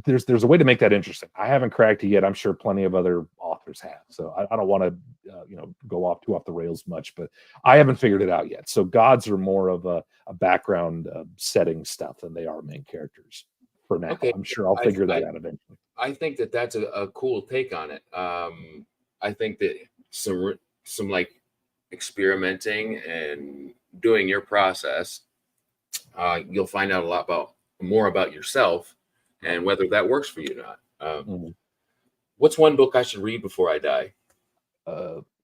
there's a way to make that interesting. I haven't cracked it yet. I'm sure plenty of other authors have, so I don't want to go off the rails much, but I haven't figured it out yet. So gods are more of a background setting stuff than they are main characters for now. Okay. I'm sure I'll figure that out eventually. I think that's a cool take on it. I think that some like experimenting and doing your process, you'll find out a lot more about yourself and whether that works for you or not. What's one book I should read before I die?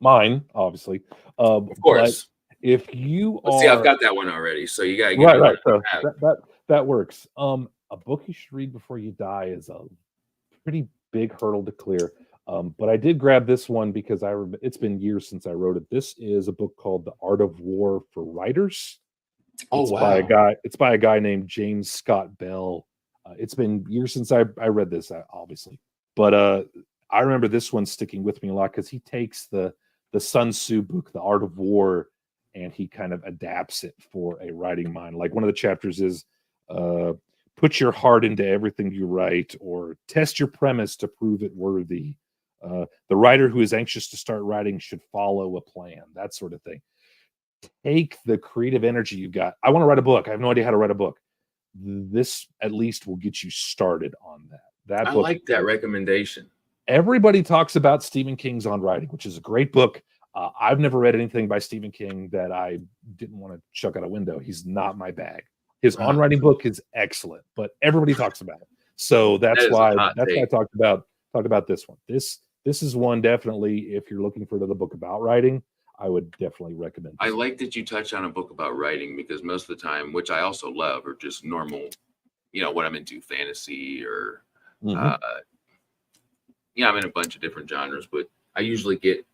Mine, obviously. Of course. If you see, I've got that one already, so you gotta get right. So that works. A book you should read before you die is a pretty big hurdle to clear. But I did grab this one because it's been years since I wrote it. This is a book called The Art of War for Writers. Oh, wow. It's by a guy named James Scott Bell. It's been years since I read this, obviously. But I remember this one sticking with me a lot because he takes the Sun Tzu book, The Art of War, and he kind of adapts it for a writing mind. Like one of the chapters is put your heart into everything you write, or test your premise to prove it worthy. The writer who is anxious to start writing should follow a plan, that sort of thing. Take the creative energy you've got. I want to write a book. I have no idea how to write a book. This at least will get you started on that. I like that recommendation. Everybody talks about Stephen King's On Writing, which is a great book. I've never read anything by Stephen King that I didn't want to chuck out a window. He's not my bag. His On Writing book is excellent, but everybody talks about it. So that's why I talked about this one. This is one definitely, if you're looking for another book about writing, I would definitely recommend. I like that you touch on a book about writing because most of the time, which I also love, are just normal, what I'm into, fantasy or, I'm in a bunch of different genres, but I usually get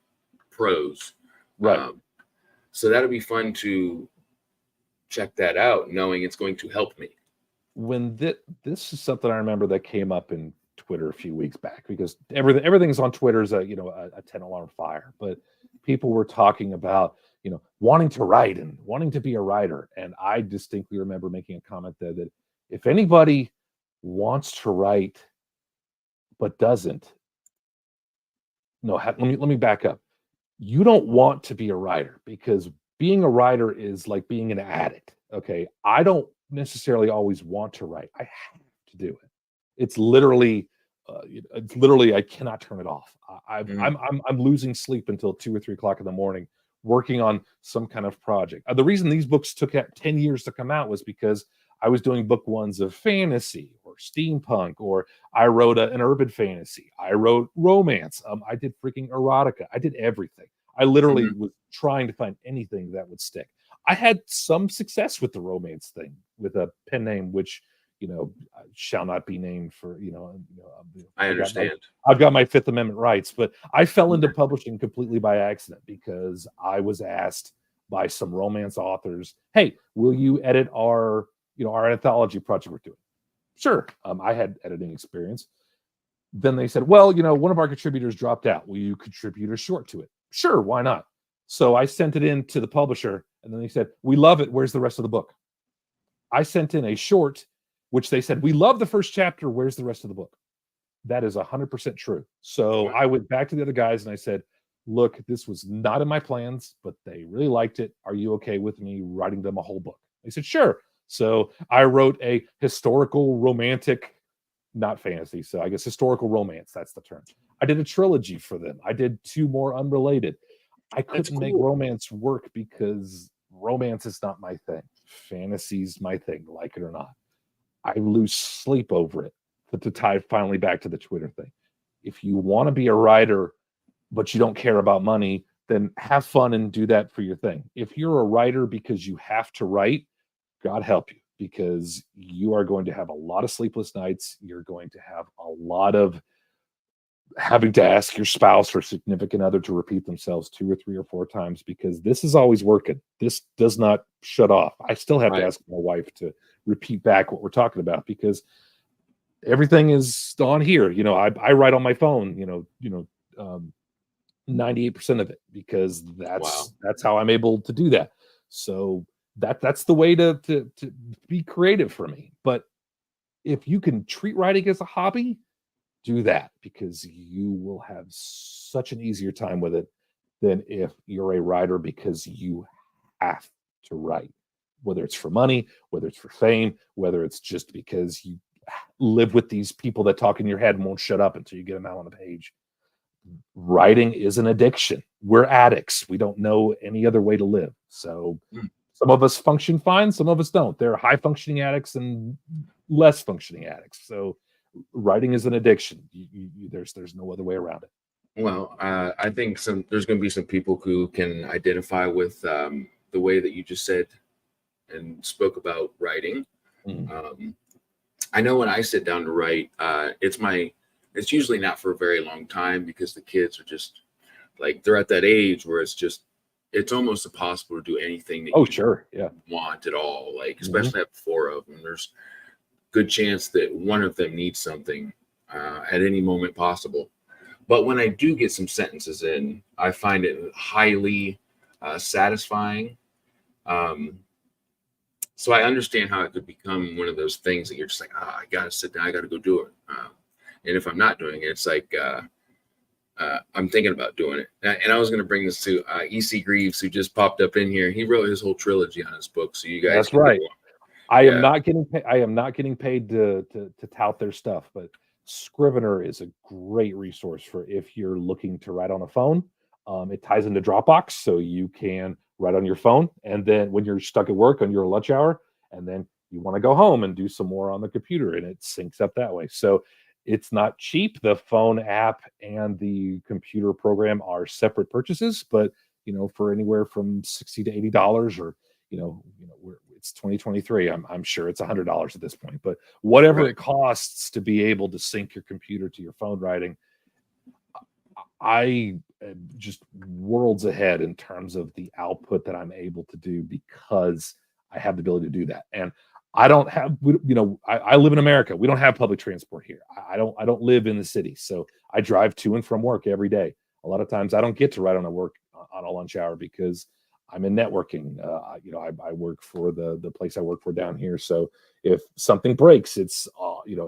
prose. Right. So that'll be fun to check that out, knowing it's going to help me. When this is something I remember that came up in Twitter a few weeks back, because everything's on Twitter is a 10 alarm fire, but people were talking about wanting to write and wanting to be a writer, and I distinctly remember making a comment there that if anybody wants to write but doesn't, let me back up. You don't want to be a writer, because being a writer is like being an addict. Okay, I don't necessarily always want to write. I have to do it. It's literally I cannot turn it off. I'm losing sleep until 2 or 3 o'clock in the morning working on some kind of project. The reason these books took 10 years to come out was because I was doing book ones of fantasy or steampunk, or I wrote an urban fantasy. I wrote romance. I did freaking erotica. I did everything. I literally was trying to find anything that would stick. I had some success with the romance thing with a pen name, which, shall not be named for, I understand. I've got my Fifth Amendment rights, but I fell into publishing completely by accident because I was asked by some romance authors, "Hey, will you edit our anthology project we're doing?" Sure. I had editing experience. Then they said, "Well, one of our contributors dropped out. Will you contribute a short to it?" Sure, why not? So I sent it in to the publisher, and then they said, "We love it. Where's the rest of the book?" I sent in a short, which they said, "We love the first chapter. Where's the rest of the book?" That is 100% true. So I went back to the other guys and I said, "Look, this was not in my plans, but they really liked it. Are you okay with me writing them a whole book?" They said, "Sure." So I wrote a historical romantic, not fantasy, so I guess historical romance, that's the term. I did a trilogy for them. I did 2 more unrelated. I couldn't make romance work because romance is not my thing. Fantasy's my thing, like it or not. I lose sleep over it. But to tie finally back to the Twitter thing, if you want to be a writer, but you don't care about money, then have fun and do that for your thing. If you're a writer because you have to write, God help you, because you are going to have a lot of sleepless nights. You're going to have a lot of having to ask your spouse or significant other to repeat themselves 2 or 3 or 4 times because this is always working. This does not shut off. I still have to ask my wife to repeat back what we're talking about because everything is on here. I write on my phone, 98% of it because that's how I'm able to do that. So that's the way to be creative for me. But if you can treat writing as a hobby, do that because you will have such an easier time with it than if you're a writer because you have to write, whether it's for money, whether it's for fame, whether it's just because you live with these people that talk in your head and won't shut up until you get them out on the page. Writing is an addiction. We're addicts. We don't know any other way to live. So some of us function fine, some of us don't. There are high functioning addicts and less functioning addicts. So writing is an addiction. There's no other way around it. Well, I think there's going to be some people who can identify with the way that you just said and spoke about writing. I know when I sit down to write, it's usually not for a very long time because the kids are just like, they're at that age where it's almost impossible to do anything that you want at all. Like, especially have 4 of them, there's good chance that one of them needs something at any moment possible. But when I do get some sentences in, I find it highly satisfying. So I understand how it could become one of those things that you're just like, I got to sit down, I got to go do it. And if I'm not doing it, it's like I'm thinking about doing it. And I was going to bring this to E.C. Greaves, who just popped up in here. He wrote his whole trilogy on his book, so you guys. That's right. I am not getting paid to tout their stuff, but Scrivener is a great resource for if you're looking to write on a phone. It ties into Dropbox, so you can write on your phone, and then when you're stuck at work on your lunch hour, and then you want to go home and do some more on the computer, and it syncs up that way. So it's not cheap. The phone app and the computer program are separate purchases, but for anywhere from $60 to $80, or it's 2023. I'm sure it's $100 at this point, but whatever it costs to be able to sync your computer to your phone writing, I am just worlds ahead in terms of the output that I'm able to do because I have the ability to do that. And I don't have, I live in America. We don't have public transport here. I don't live in the city. So I drive to and from work every day. A lot of times I don't get to write on a lunch hour because I'm in networking. I work for the place I work for down here. So if something breaks, it's,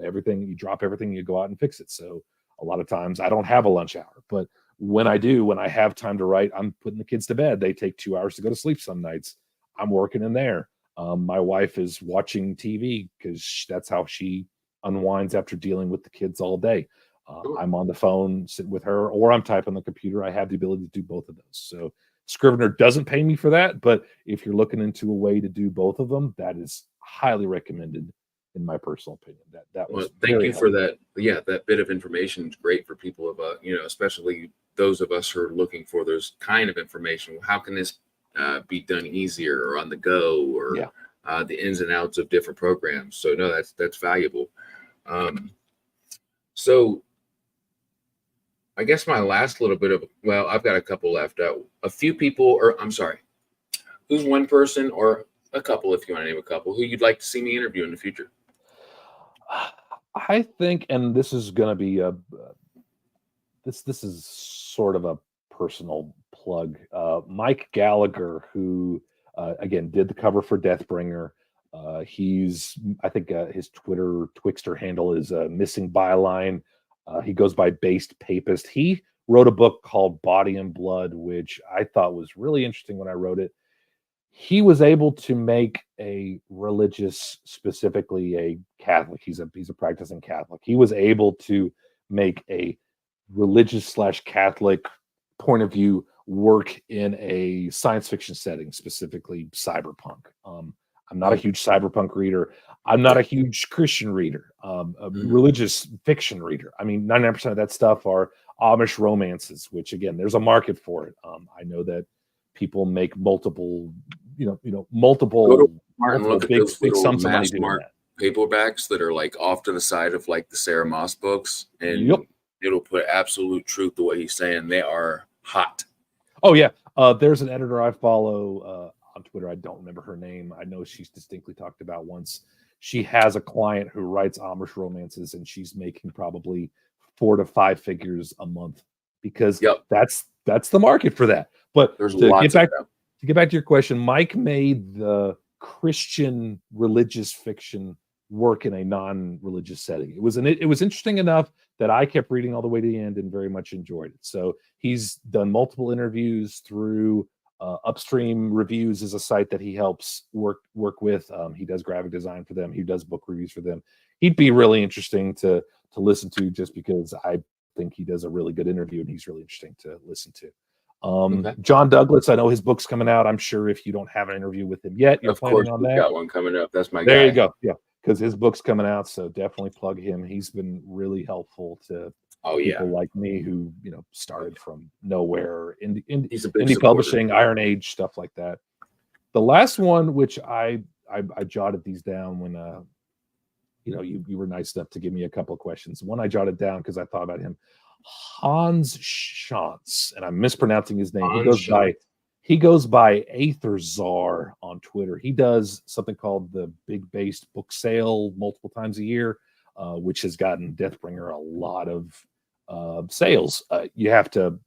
everything, you drop everything, you go out and fix it. So a lot of times I don't have a lunch hour, but when I have time to write, I'm putting the kids to bed. They take 2 hours to go to sleep some nights. I'm working in there. My wife is watching TV because that's how she unwinds after dealing with the kids all day. I'm on the phone sitting with her, or I'm typing on the computer. I have the ability to do both of those. So Scrivener doesn't pay me for that, but if you're looking into a way to do both of them, that is highly recommended in my personal opinion. That was thank you for that. Yeah, that bit of information is great for people of especially those of us who are looking for those kind of information. How can this be done easier or on the go, or the ins and outs of different programs. So no, that's valuable. So I guess my last little bit of, well, I've got a couple left. A few people, or I'm sorry, who's one person or a couple, if you want to name a couple, who you'd like to see me interview in the future? I think, and this is going to be this is sort of a personal plug. Mike Gallagher, who again did the cover for Deathbringer. I think his Twitter Twixter handle is Missing Byline. He goes by Based Papist. He wrote a book called Body and Blood, which I thought was really interesting when I wrote it. He was able to make a religious, specifically a Catholic. He's a practicing Catholic. He was able to make a religious / Catholic point of view work in a science fiction setting, specifically cyberpunk. I'm not a huge cyberpunk reader. I'm not a huge Christian reader, a religious fiction reader. I mean, 99% of that stuff are Amish romances, which again, there's a market for it. I know that people make multiple big sums of money doing that. Paperbacks that are like off to the side of like the Sarah Moss books, and it'll put absolute truth to what he's saying. They are hot. Oh yeah, there's an editor I follow on Twitter. I don't remember her name. I know she's distinctly talked about once. She has a client who writes Amish romances, and she's making probably 4 to 5 figures a month because that's the market for that. But to get back to your question, Mike made the Christian religious fiction work in a non-religious setting. It was interesting enough that I kept reading all the way to the end and very much enjoyed it. So he's done multiple interviews through Upstream Reviews is a site that he helps work with. He does graphic design for them. He does book reviews for them. He'd be really interesting to listen to just because I think he does a really good interview and he's really interesting to listen to. John Douglas, I know his book's coming out. I'm sure if you don't have an interview with him yet, you're planning on that. Got one coming up. That's my guy. There you go. Yeah, because his book's coming out, so definitely plug him. He's been really helpful to people like me who started from nowhere. Indie publishing, Iron Age, stuff like that. The last one, which I jotted these down when you were nice enough to give me a couple of questions. One I jotted down because I thought about him. Hans Schantz, and I'm mispronouncing his name. He goes by Aetherzar on Twitter. He does something called the Big Based Book Sale multiple times a year, which has gotten Deathbringer a lot of sales. You have to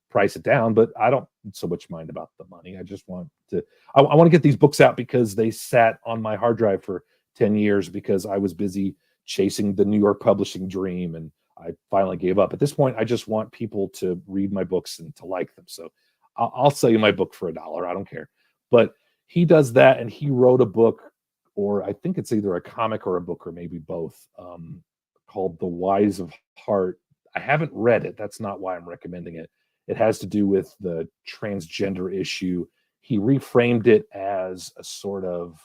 price it down, but I don't so much mind about the money. I just want to I want to get these books out because they sat on my hard drive for 10 years because I was busy chasing the New York publishing dream, and I finally gave up. At this point, I just want people to read my books and to like them. So I'll sell you my book for $1. I don't care. But he does that, and he wrote a book, or I think it's either a comic or a book, or maybe both, called The Wise of Heart. I haven't read it. That's not why I'm recommending it. It has to do with the transgender issue. He reframed it as a sort of,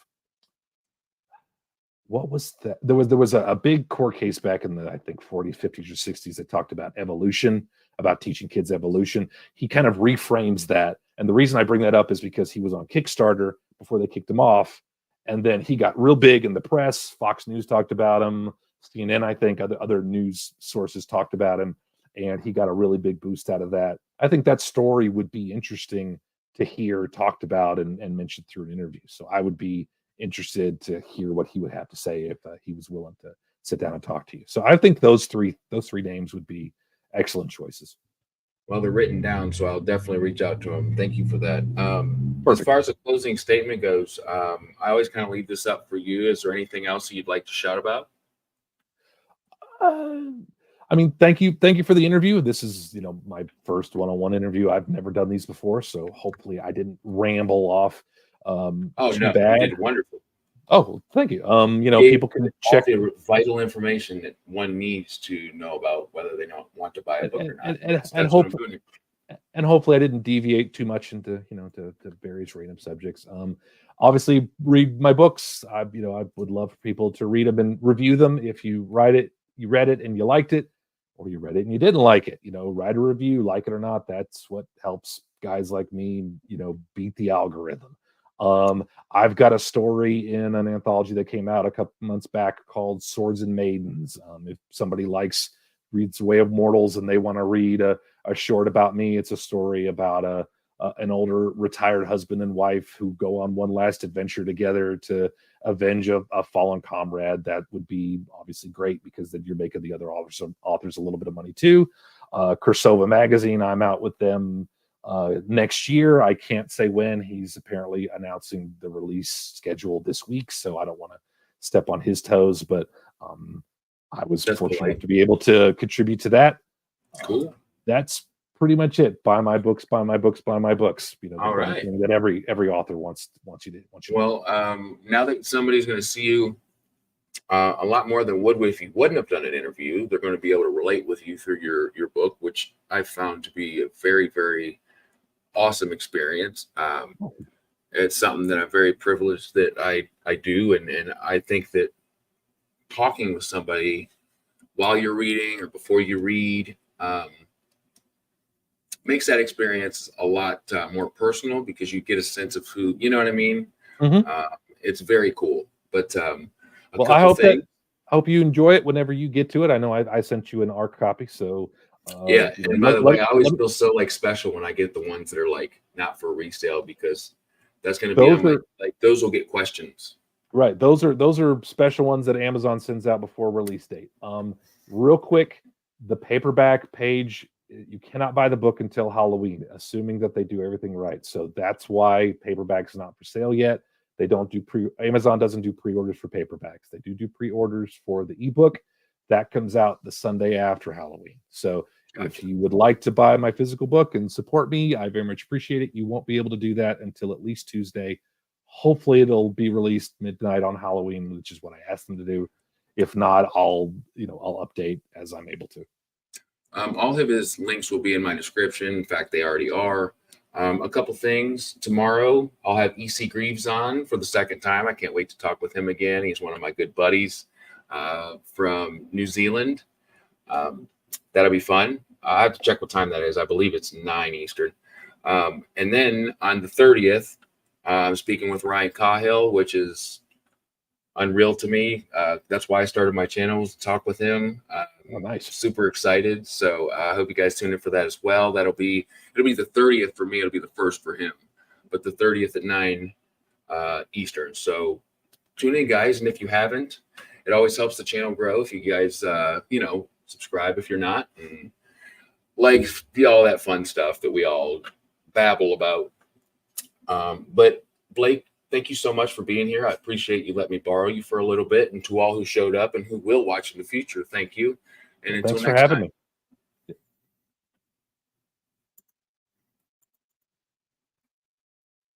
what was that? There was a big court case back in the, I think, 40s, 50s, or 60s that talked about evolution, about teaching kids evolution. He kind of reframes that. And the reason I bring that up is because he was on Kickstarter before they kicked him off. And then he got real big in the press. Fox News talked about him. CNN, I think, other news sources talked about him. And he got a really big boost out of that. I think that story would be interesting to hear talked about and mentioned through an interview. So I would be interested to hear what he would have to say if he was willing to sit down and talk to you. So I think those three names would be excellent choices. Well, they're written down, so I'll definitely reach out to him. Thank you for that. As far as the closing statement goes, I always kind of leave this up for you. Is there anything else you'd like to shout about? I mean, thank you for the interview. This is, my first one-on-one interview. I've never done these before, so hopefully I didn't ramble off. No, bad. you did wonderful. Oh, thank you. People can check the vital information that one needs to know about whether they don't want to buy a book or not. And hopefully I didn't deviate too much into to various random subjects. Obviously, read my books. I would love for people to read them and review them. If you read it and you liked it, or you read it and you didn't like it, write a review, like it or not. That's what helps guys like me, beat the algorithm. I've got a story in an anthology that came out a couple months back called Swords and Maidens. If somebody reads Way of Mortals and they want to read a short about me, it's a story about an older retired husband and wife who go on one last adventure together to avenge a fallen comrade. That would be obviously great because then you're making the other authors a little bit of money too. Kursova magazine, I'm out with them next year. I can't say when. He's apparently announcing the release schedule this week, so I don't want to step on his toes, but I was fortunate to be able to contribute to that. Cool. That's pretty much it. Buy my books, buy my books, buy my books. All right. Thing that every author wants you to. Well, now that somebody's going to see you a lot more than would if you wouldn't have done an interview, they're going to be able to relate with you through your book, which I found to be a very, very awesome experience. It's something that I'm very privileged that I do, and I think that talking with somebody while you're reading or before you read makes that experience a lot more personal because you get a sense of who, you know what I mean? Mm-hmm. It's very cool. But I hope you enjoy it whenever you get to it. I know I sent you an ARC copy, so yeah. And by the way, I always feel so special when I get the ones that are not for resale, because that's going to be those will get questions. Right. Those are special ones that Amazon sends out before release date. Real quick, the paperback page, you cannot buy the book until Halloween, assuming that they do everything right. So that's why paperback's not for sale yet. They don't do Amazon doesn't do pre-orders for paperbacks. They do pre-orders for the ebook. That comes out the Sunday after Halloween. So if you would like to buy my physical book and support me, I very much appreciate it. You won't be able to do that until at least Tuesday. Hopefully it'll be released midnight on Halloween, which is what I asked them to do. If not, I'll update as I'm able to. All of his links will be in my description. In fact, they already are. A couple things. Tomorrow, I'll have E.C. Greaves on for the second time. I can't wait to talk with him again. He's one of my good buddies from New Zealand. That'll be fun. I have to check what time that is. I believe it's 9 Eastern. And then on the 30th, I'm speaking with Ryan Cahill, which is unreal to me. That's why I started my channel, was to talk with him. Nice. Super excited. So I hope you guys tune in for that as well. It'll be the 30th for me. It'll be the first for him, but the 30th at 9 Eastern. So tune in, guys. And if you haven't, it always helps the channel grow if you guys, subscribe if you're not, and all that fun stuff that we all babble about. But Blake, thank you so much for being here. I appreciate you letting me borrow you for a little bit. And to all who showed up and who will watch in the future, thank you. And until Thanks for next having time. me.